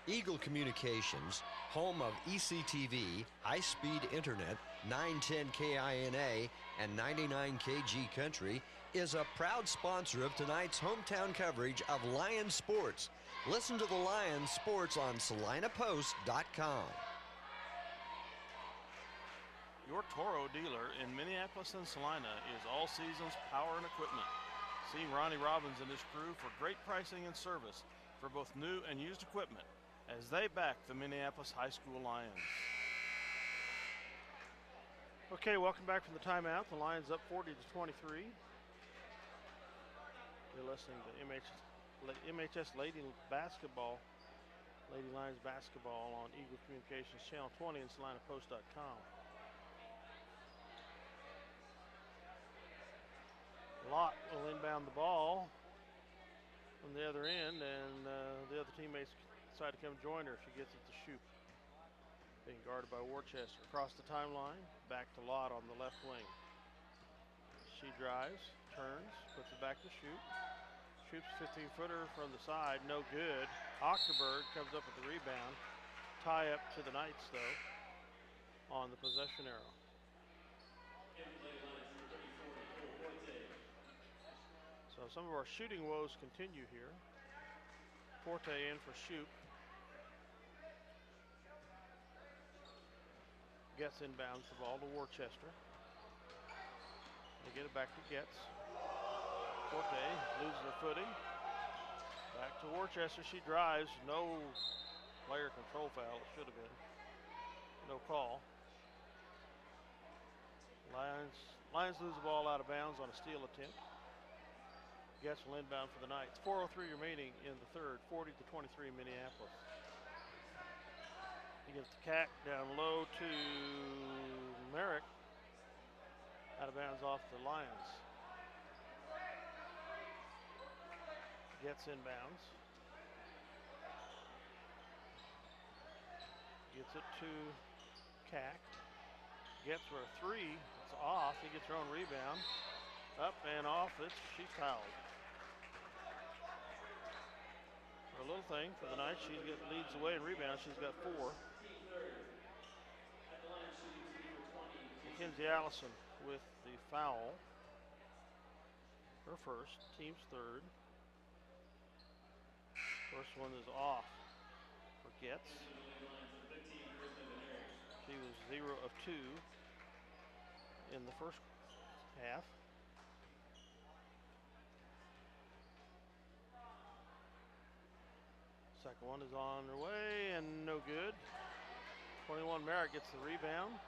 Eagle Communications, home of ECTV, high-speed internet, 910 KINA, and 99 KG Country, is a proud sponsor of tonight's hometown coverage of Lions sports. Listen to the Lions sports on SalinaPost.com. Your Toro dealer in Minneapolis and Salina is All Seasons Power and Equipment. See Ronnie Robbins and his crew for great pricing and service for both new and used equipment as they back the Minneapolis High School Lions. Okay, welcome back from the timeout. The Lions up 40-23. You're listening to MHS Lady Basketball, Lady Lions Basketball on Eagle Communications Channel 20 and SalinaPost.com. Lott will inbound the ball from the other end, and the other teammates decide to come join her. She gets it to Shoot. Being guarded by Worcester. Across the timeline, back to Lott on the left wing. She drives, turns, puts it back to Shoot. Shoots 15-footer from the side, no good. Octoberg comes up with the rebound. Tie up to the Knights, though, on the possession arrow. So some of our shooting woes continue here. Forte in for Shoot. Getz inbounds the ball to Worcester. They get it back to Getz. Forte loses her footing. Back to Worcester. She drives. No player control foul. It should have been. No call. Lions lose the ball out of bounds on a steal attempt. Getz will inbound for the Knights. 4:03 remaining in the third. 40-23 Minneapolis. He gives the Cack down low to Merrick. Out of bounds off the Lions. Getz inbounds. Gets it to Cack. Gets her a three. It's off. He gets her own rebound. Up and off. She's fouled. For a little thing for the night, she leads the way in rebounds. She's got 4. Mackenzie Allison with the foul. Her first, team's third. First one is off for Getz. She was 0 of 2 in the first half. Second one is on her way and no good. 21 Merrick gets the rebound.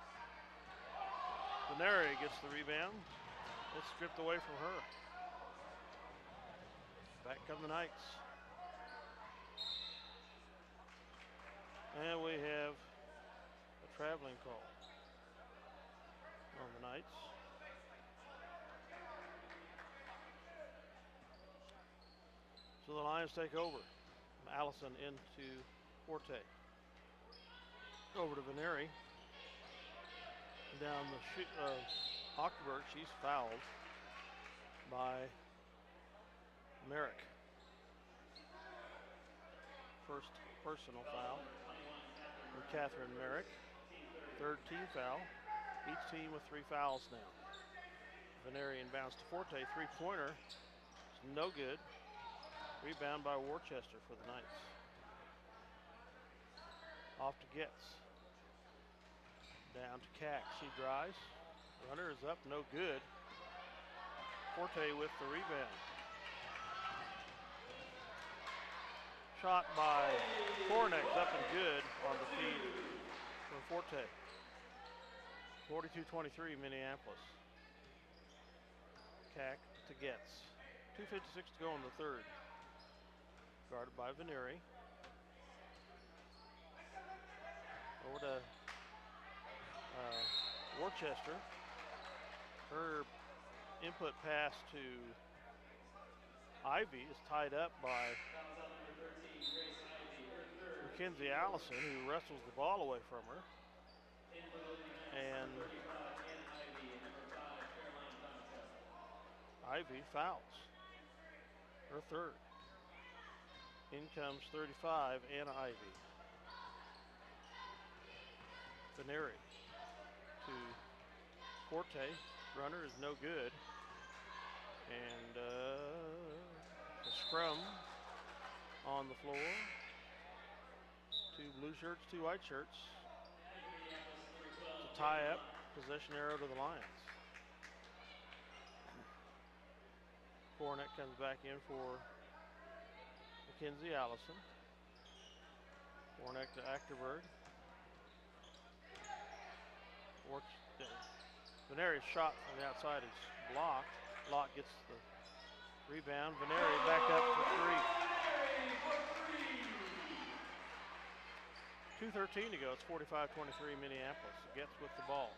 Veneri gets the rebound. It's stripped away from her. Back come the Knights. And we have a traveling call on the Knights. So the Lions take over. Allison into Forte. Over to Veneri. Down the Hochberg, she's fouled by Merrick. First personal foul for Catherine Merrick. Third team foul. Each team with 3 fouls now. Veneri inbounds to Forte. Three-pointer. It's no good. Rebound by Worcester for the Knights. Off to Getz. Down to Cack. She drives. Runner is up. No good. Forte with the rebound. Shot by Cornex up and good on the feed from Forte. 42-23 Minneapolis. Cack to Getz. 2:56 to go in the third. Guarded by Veneri. Over to Worcester. Her input pass to Ivy is tied up by Mackenzie Allison, who wrestles the ball away from her. And Ivy fouls. Her third. In comes 35, Anna Ivy. Veneri to Forte. Runner is no good. And the scrum on the floor. 2 blue shirts, 2 white shirts. To tie up, possession arrow to the Lions. Cornet comes back in for Mackenzie Allison. Cornet to Achterberg. Veneri's shot from the outside is blocked. Locke gets the rebound. Veneri back up for 3. 2:13 to go. It's 45-23 Minneapolis. Gets with the ball.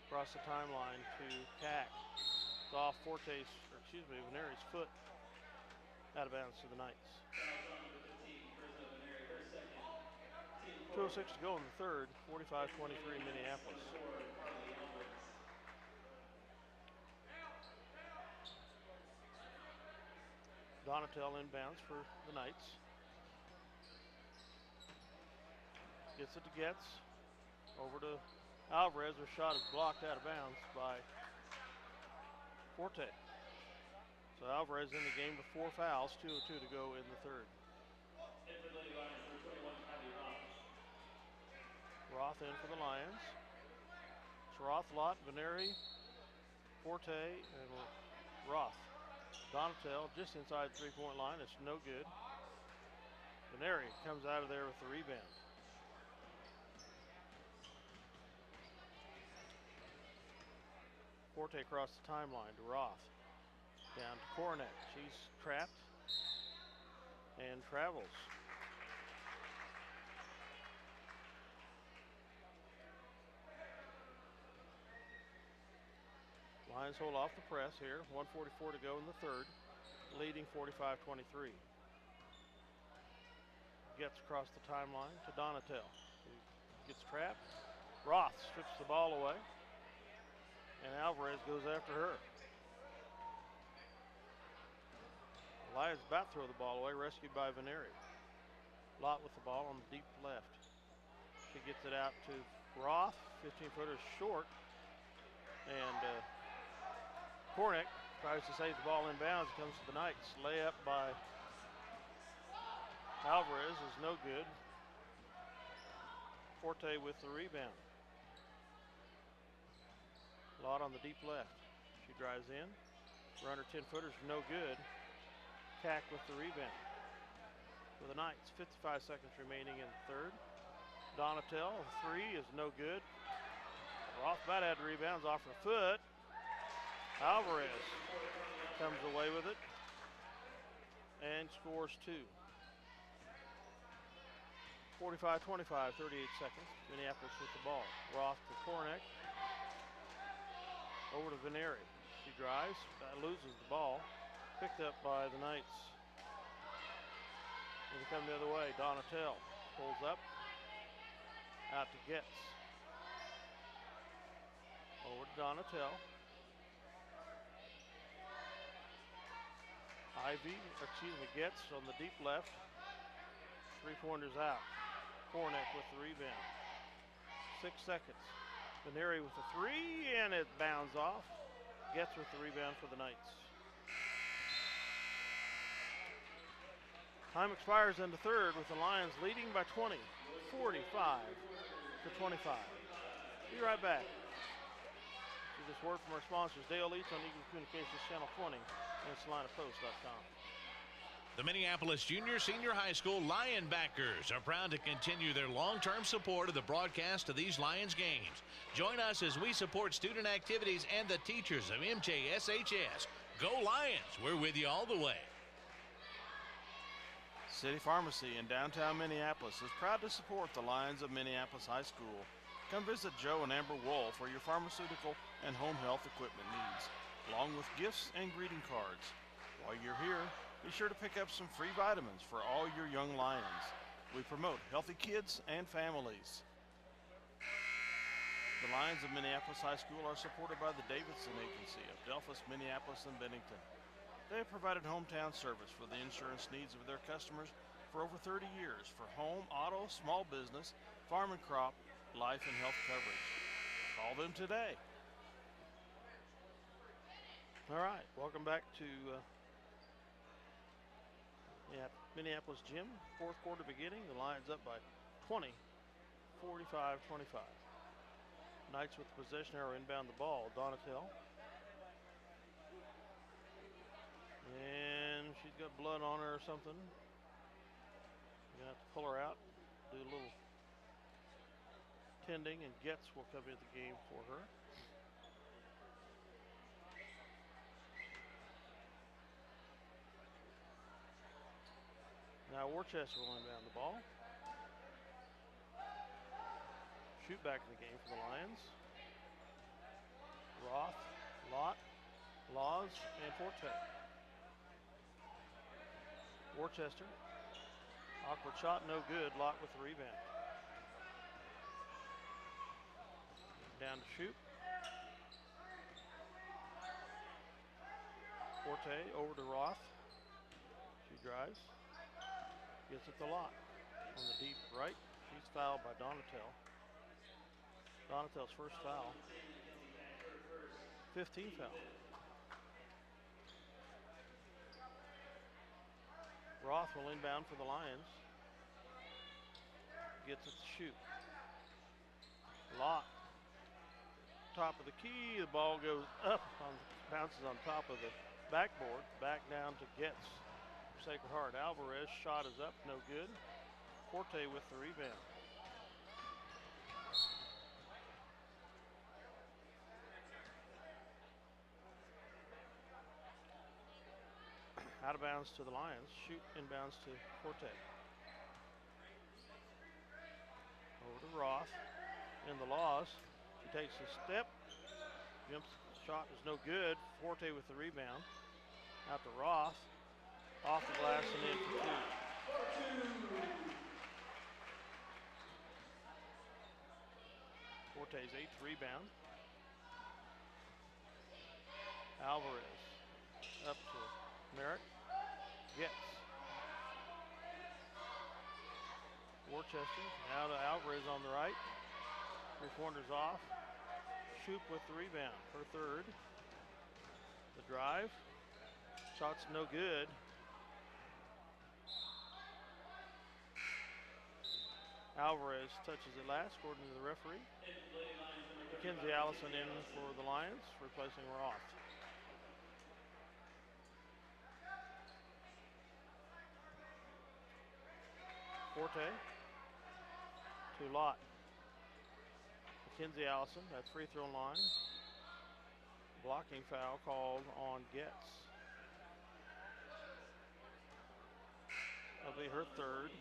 Across the timeline to Cack. It's off Veneri's foot. Out of bounds to the Knights. 2:06 to go in the third. 45-23 Minneapolis. Donatel inbounds for the Knights. Gets it to Getz. Over to Alvarez. Her shot is blocked out of bounds by Forte. So Alvarez in the game with 4 fouls. 2:02 to go in the third. Roth in for the Lions. It's Roth, Lott, Veneri, Forte, and Roth. Donatel just inside the three-point line. It's no good. Veneri comes out of there with the rebound. Forte across the timeline to Roth. Down to Kornet. She's trapped and travels. Lions hold off the press here. 1:44 to go in the third, leading 45-23. Gets across the timeline to Donatel. Who gets trapped. Roth strips the ball away, and Alvarez goes after her. The Lions about to throw the ball away, rescued by Veneri. Lott with the ball on the deep left. She gets it out to Roth, 15-footer short, and Kornick tries to save the ball inbounds. Comes to the Knights. Layup by Alvarez is no good. Forte with the rebound. Lott on the deep left. She drives in. Runner 10-footer's no good. Cack with the rebound. For the Knights, 55 seconds remaining in the third. Donatel, three is no good. Roth about had the rebounds off her foot. Alvarez comes away with it and scores two. 45-25, 38 seconds. Minneapolis with the ball. Roth to Kornick. Over to Veneri. She drives, loses the ball. Picked up by the Knights. They come the other way. Donatel pulls up. Out to Getz. Over to Donatel. Getz on the deep left. Three-pointers out. Kornick with the rebound. 6 seconds. Veneri with the three, and it bounds off. Getz with the rebound for the Knights. Time expires in the third with the Lions leading by 20, 45-25. Be right back. See this word from our sponsors, Dale Leach on Eagle Communications Channel 20 and SalinaPost.com. The Minneapolis Junior Senior High School Lionbackers are proud to continue their long-term support of the broadcast of these Lions games. Join us as we support student activities and the teachers of MJSHS. Go Lions! We're with you all the way. City Pharmacy in downtown Minneapolis is proud to support the Lions of Minneapolis High School. Come visit Joe and Amber Wool for your pharmaceutical and home health equipment needs, along with gifts and greeting cards. While you're here, be sure to pick up some free vitamins for all your young Lions. We promote healthy kids and families. The Lions of Minneapolis High School are supported by the Davidson Agency of Delphus, Minneapolis, and Bennington. They have provided hometown service for the insurance needs of their customers for over 30 years for home, auto, small business, farm and crop, life and health coverage. Call them today. All right, welcome back to Minneapolis Gym. Fourth quarter beginning. The Lions up by 20, 45-25. Knights with possession arrow inbound the ball. Donatel. And she's got blood on her or something. You're going to have to pull her out, do a little tending, and Getz will come into the game for her. Now Worcester will inbound the ball. Shoot back in the game for the Lions. Roth, Lott, Laws, and Forte. Worcester. Awkward shot, no good. Lott with the rebound. Down to shoot. Forte over to Roth. She drives. Gets it to Lott. On the deep right. She's fouled by Donatel. Donatel's first foul. 15 foul. Roth will inbound for the Lions. Gets it to shoot. Lot. Top of the key, the ball goes up, bounces on top of the backboard, back down to Getz. Sacred Heart. Alvarez shot is up, no good. Forte with the rebound. Out of bounds to the Lions. Shoot inbounds to Forte. Over to Roth. In the loss. He takes a step. Jumps. Shot is no good. Forte with the rebound. Out to Roth. Off the glass and in for two. Forte's 8th rebound. Alvarez up to Merritt. Gets. Worcester now to Alvarez on the right. 3 corners off. Shoop with the rebound. Her 3rd. The drive. Shot's no good. Alvarez touches it last, according to the referee. Mackenzie Allison in for the Lions, replacing Roth. Forte to Lott. Mackenzie Allison at free throw line. Blocking foul called on Getz. That'll be her 3rd.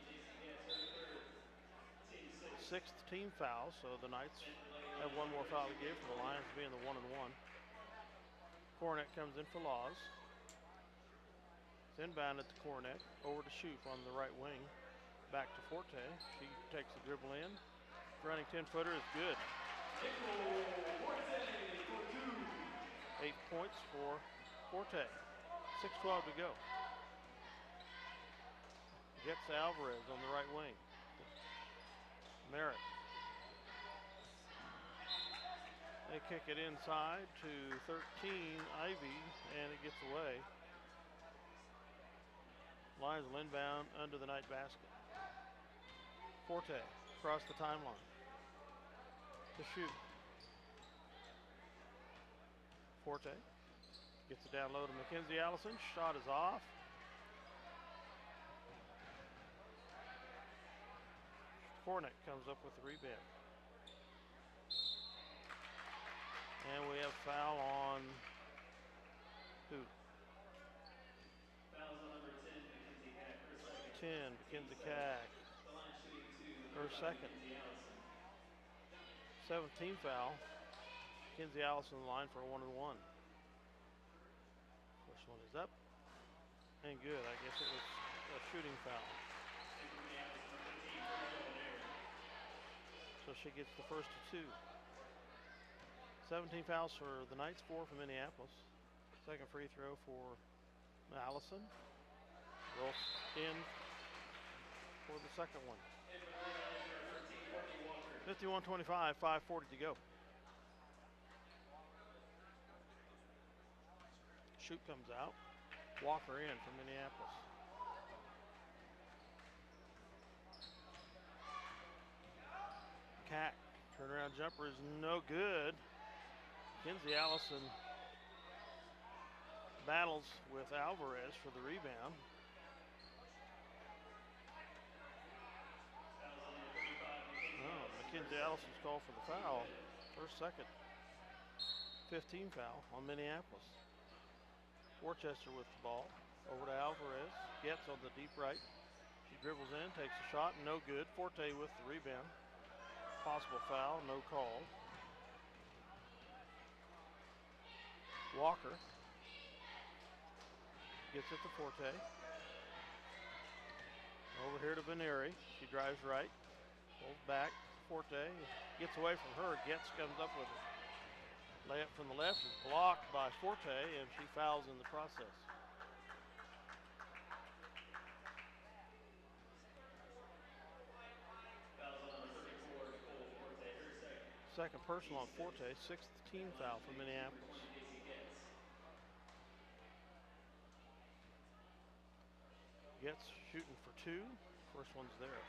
6th team foul, so the Knights have 1 more foul to give for the Lions being the 1-and-1. Cornet comes in for Laws. It's inbound at the Cornet, over to Shoop on the right wing. Back to Forte. She takes the dribble in. Running 10-footer is good. 8 points for Forte. 6:12 to go. Gets Alvarez on the right wing. Merritt. They kick it inside to 13, Ivy, and it gets away. Lions will inbound under the Knight basket. Forte across the timeline to shoot. Forte gets it down low to Mackenzie Allison. Shot is off. Cornet comes up with the rebound. And we have foul on who? Foul's on number 10, Mackenzie Cack. 10, Mackenzie Cack. Her 2nd. 7th team foul. Mackenzie Allison in the line for a 1-and-1. First one is up. And good. I guess it was a shooting foul. So she gets the first of 2. 17 fouls for the Knights, 4 for Minneapolis. 2nd free throw for Allison. Rolls in for the 2nd one. 51-25, 5:40 to go. Shoot comes out. Walker in for Minneapolis. Cack, turnaround jumper is no good. Mackenzie Allison battles with Alvarez for the rebound. Oh, Mackenzie Allison's called for the foul. Her 2nd. 15 foul on Minneapolis. Worcester with the ball. Over to Alvarez. Gets on the deep right. She dribbles in, takes a shot, no good. Forte with the rebound. Possible foul, no call. Walker gets it to Forte. Over here to Veneri. She drives right. Pulls back. Forte gets away from her. Getz comes up with it. Layup from the left is blocked by Forte, and she fouls in the process. Second personal on Forte, 6th team foul for Minneapolis. Getz shooting for 2. First one's there.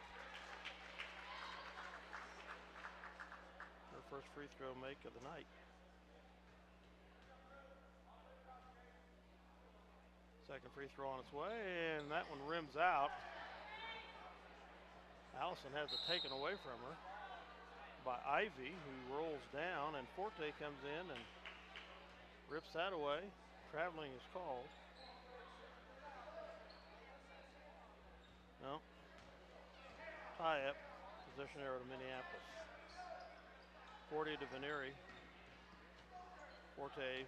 Her her first free throw make of the night. Second free throw on its way, and that one rims out. Allison has it taken away from her by Ivy, who rolls down, and Forte comes in and rips that away. Traveling is called. No. Tie-up. Possession arrow to Minneapolis. 40 to Veneri. Forte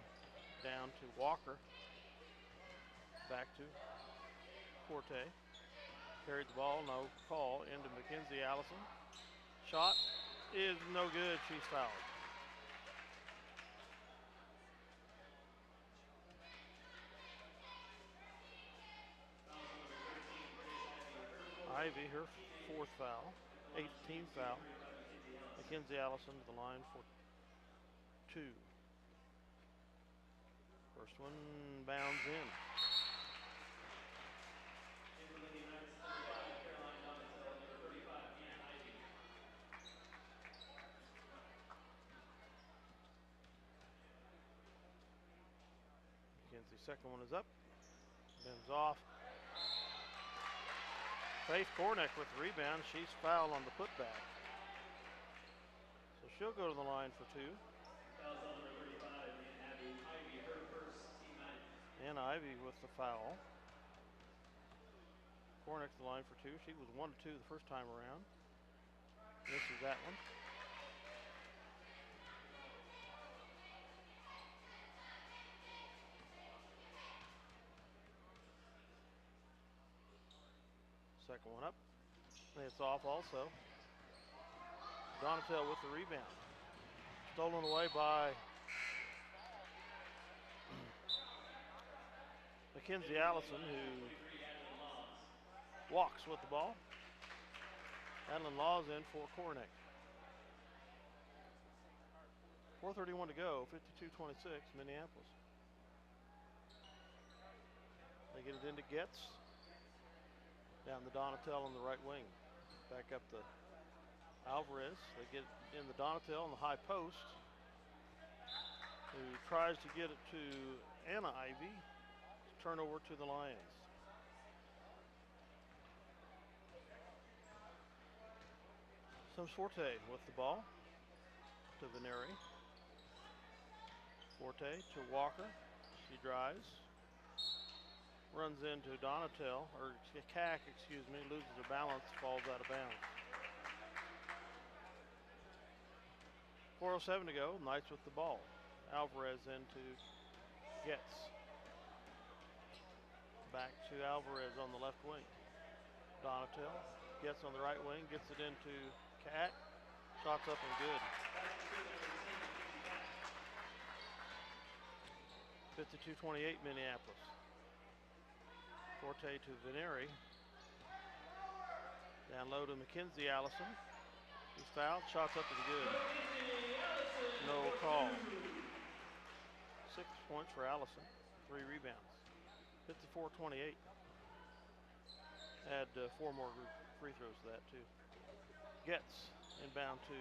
down to Walker. Back to Forte. Carried the ball, no call. Into Mackenzie Allison. Shot is no good. She's fouled. Ivy, her fourth foul. 18th foul. Mackenzie Allison to the line for 2. First one bounds in. Mackenzie's second one is up. Bends off. Faith Kornick with the rebound. She's fouled on the putback. So she'll go to the line for 2. And Ivy with the foul. Kornick to the line for 2. She was 1-2 the first time around. Misses that one. Second one up. It's off also. Donatel with the rebound. Stolen away by Mackenzie Allison, who walks with the ball. Adeline Laws in for Kornick. 4:31 to go, 52-26, Minneapolis. They get it into Getz. Down the Donatel on the right wing. Back up to Alvarez. They get in the Donatel on the high post, who tries to get it to Anna Ivy. Turnover to the Lions. Some Forte with the ball to Veneri. Forte to Walker. She drives. Runs into Donatel, or Cack, excuse me, loses her balance, falls out of bounds. 4:07 to go, Knights with the ball. Alvarez into Getz. Back to Alvarez on the left wing. Donatel gets on the right wing, gets it into Cack. Shots up and good. 52-28 Minneapolis. Forte to Veneri. Down low to Mackenzie Allison. He's fouled. Shots up and good. No call. 6 points for Allison. 3 rebounds. 54-28. Add 4 more free throws to that too. Getz inbound to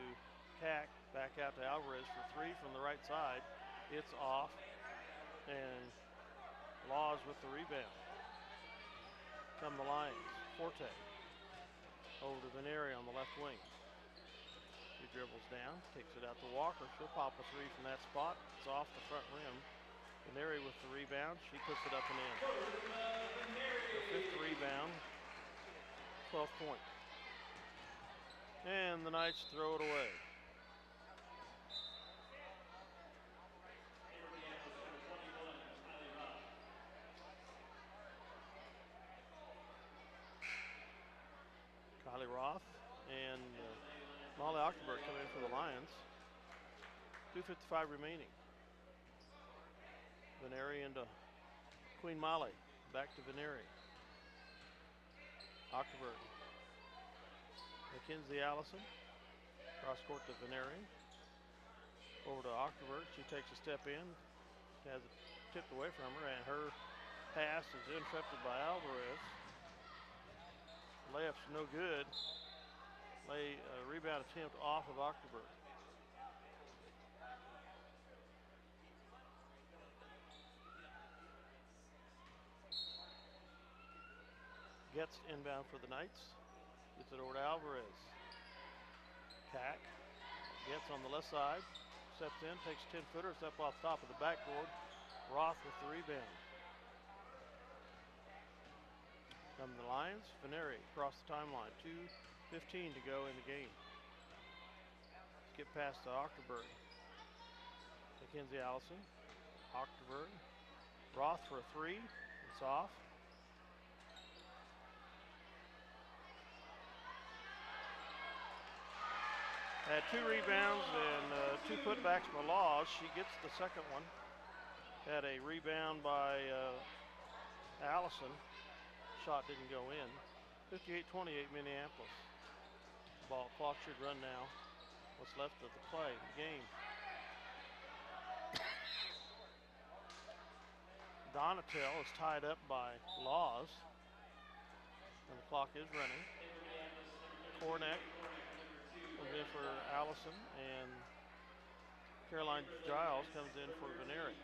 Cack. Back out to Alvarez for 3 from the right side. It's off. And Laws with the rebound. Come the Lions. Forte. Over to Veneri on the left wing. She dribbles down, takes it out to Walker. She'll pop a 3 from that spot. It's off the front rim. Veneri with the rebound. She puts it up and in. Her 5th rebound. 12th point. And the Knights throw it away. Kylie Roth and Molly October come in for the Lions. 2:55 remaining. Veneri into Queen Molly. Back to Veneri. October. Mackenzie Allison. Cross court to Veneri. Over to October. She takes a step in. Has it tipped away from her, and her pass is intercepted by Alvarez. Layup's no good. Rebound attempt off of October. Gets inbound for the Knights. Gets it over to Alvarez. Cack gets on the left side. Steps in, takes 10-footers up off top of the backboard. Roth with the rebound. Come the Lions. Veneri across the timeline. 2:15 to go in the game. Skip pass to Octoberg. Mackenzie Allison. Octoberg. Roth for a three. It's off. Had 2 rebounds and 2 putbacks by Laws. She gets the second one. Had a rebound by Allison. Shot didn't go in. 58-28 Minneapolis. Ball clock should run now. What's left of the play, the game. Donatel is tied up by Laws. And the clock is running. Corneck comes in for Allison, and Caroline Giles comes in for Veneri.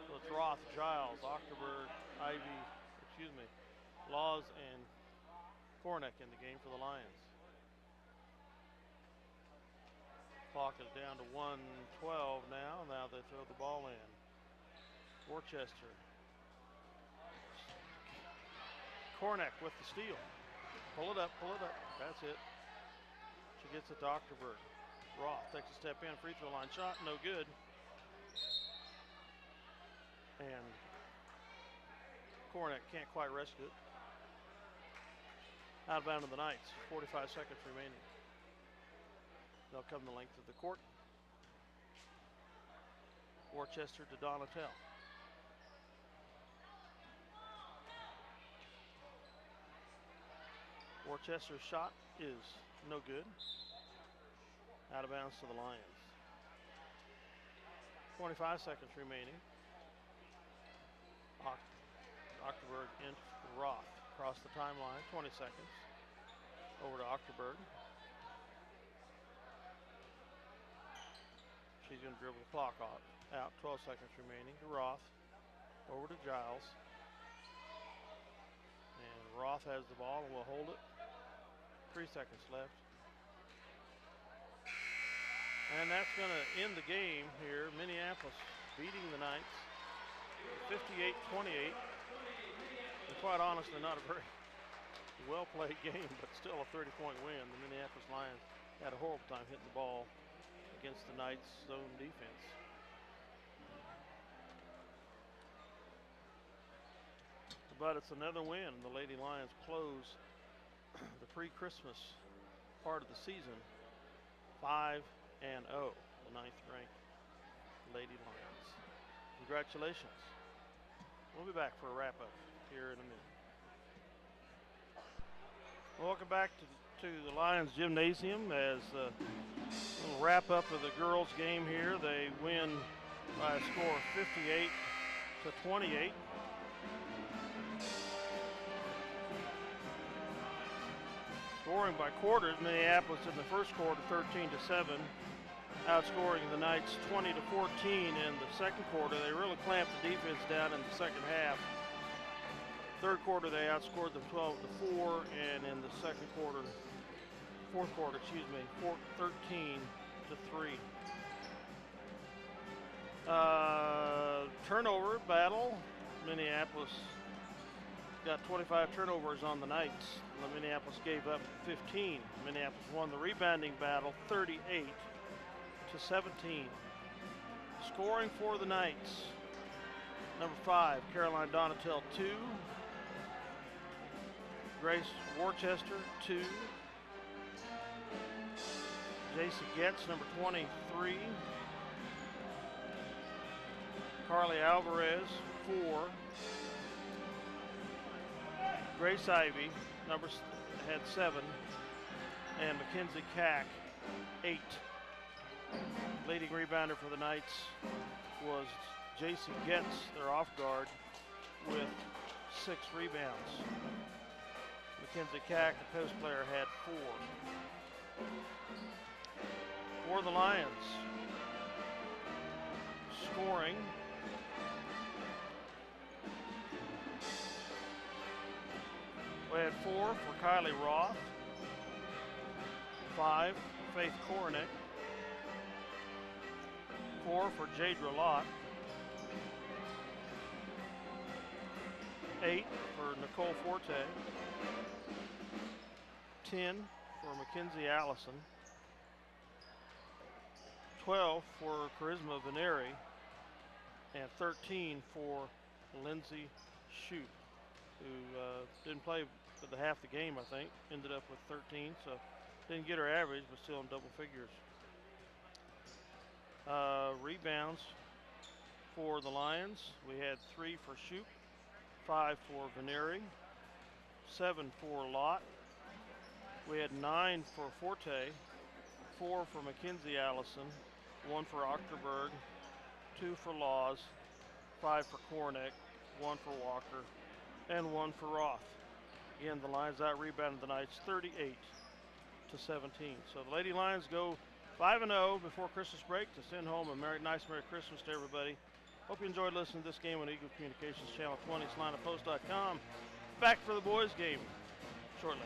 So it's Roth, Giles, Octoberg, Laws, and Corneck in the game for the Lions. Clock is down to 1:12 now. Now they throw the ball in. Worcester. Corneck with the steal. Pull it up, pull it up. That's it. She gets it to Octoberg. Roth takes a step in, free throw line shot, no good. And Corneck can't quite rest it. Out of bounds to the Knights, 45 seconds remaining. They'll come the length of the court. Worcester to Donatel. Worcester's shot is no good. Out of bounds to the Lions. 25 seconds remaining. Octoberg in for Roth. Across the timeline, 20 seconds. Over to Octoberg. She's going to dribble the clock out. 12 seconds remaining to Roth. Over to Giles. And Roth has the ball and will hold it. 3 seconds left. And that's going to end the game here. Minneapolis beating the Knights 58-28. And quite honestly, not a very well-played game, but still a 30-point win. The Minneapolis Lions had a horrible time hitting the ball against the Knights' zone defense. But it's another win. The Lady Lions close the pre-Christmas part of the season 5-0, the 9th-ranked Lady Lions. Congratulations. We'll be back for a wrap-up here in a minute. Welcome back to the Lions Gymnasium as a little wrap-up of the girls' game here. They win by a score of 58-28. Scoring by quarters, Minneapolis in the first quarter 13-7, outscoring the Knights 20-14 in the second quarter. They really clamped the defense down in the second half. Third quarter they outscored them 12-4, and in the fourth quarter, 13-3. Turnover battle. Minneapolis got 25 turnovers on the Knights. Minneapolis gave up 15. Minneapolis won the rebounding battle 38-17. Scoring for the Knights. Number 5, Caroline Donatel, 2. Grace Worcester, 2. Jason Getz, number 23. Carly Alvarez, 4. Grace Ivy, had 7. And Mackenzie Cack, 8. Leading rebounder for the Knights was J.C. Getz, their off guard, with 6 rebounds. Mackenzie Cack, the post player, had 4. For the Lions, scoring We had 4 for Kylie Roth, 5 Faith Kornick, 4 for Jadra Lott, 8 for Nicole Forte, 10 for Mackenzie Allison, 12 for Charisma Veneri, and 13 for Lindsay Shute, who didn't play for the half the game, I think. Ended up with 13, so didn't get her average, but still in double figures. Rebounds for the Lions, we had 3 for Shute, 5 for Veneri, 7 for Lott. We had 9 for Forte, 4 for Mackenzie Allison, 1 for Ochterberg, 2 for Laws, 5 for Kornick, 1 for Walker, and 1 for Roth. Again, the Lions out-rebounded the Knights 38-17. So the Lady Lions go 5-0 before Christmas break to send home a nice Merry Christmas to everybody. Hope you enjoyed listening to this game on Eagle Communications Channel 20, SalinaPost.com. Back for the boys game shortly.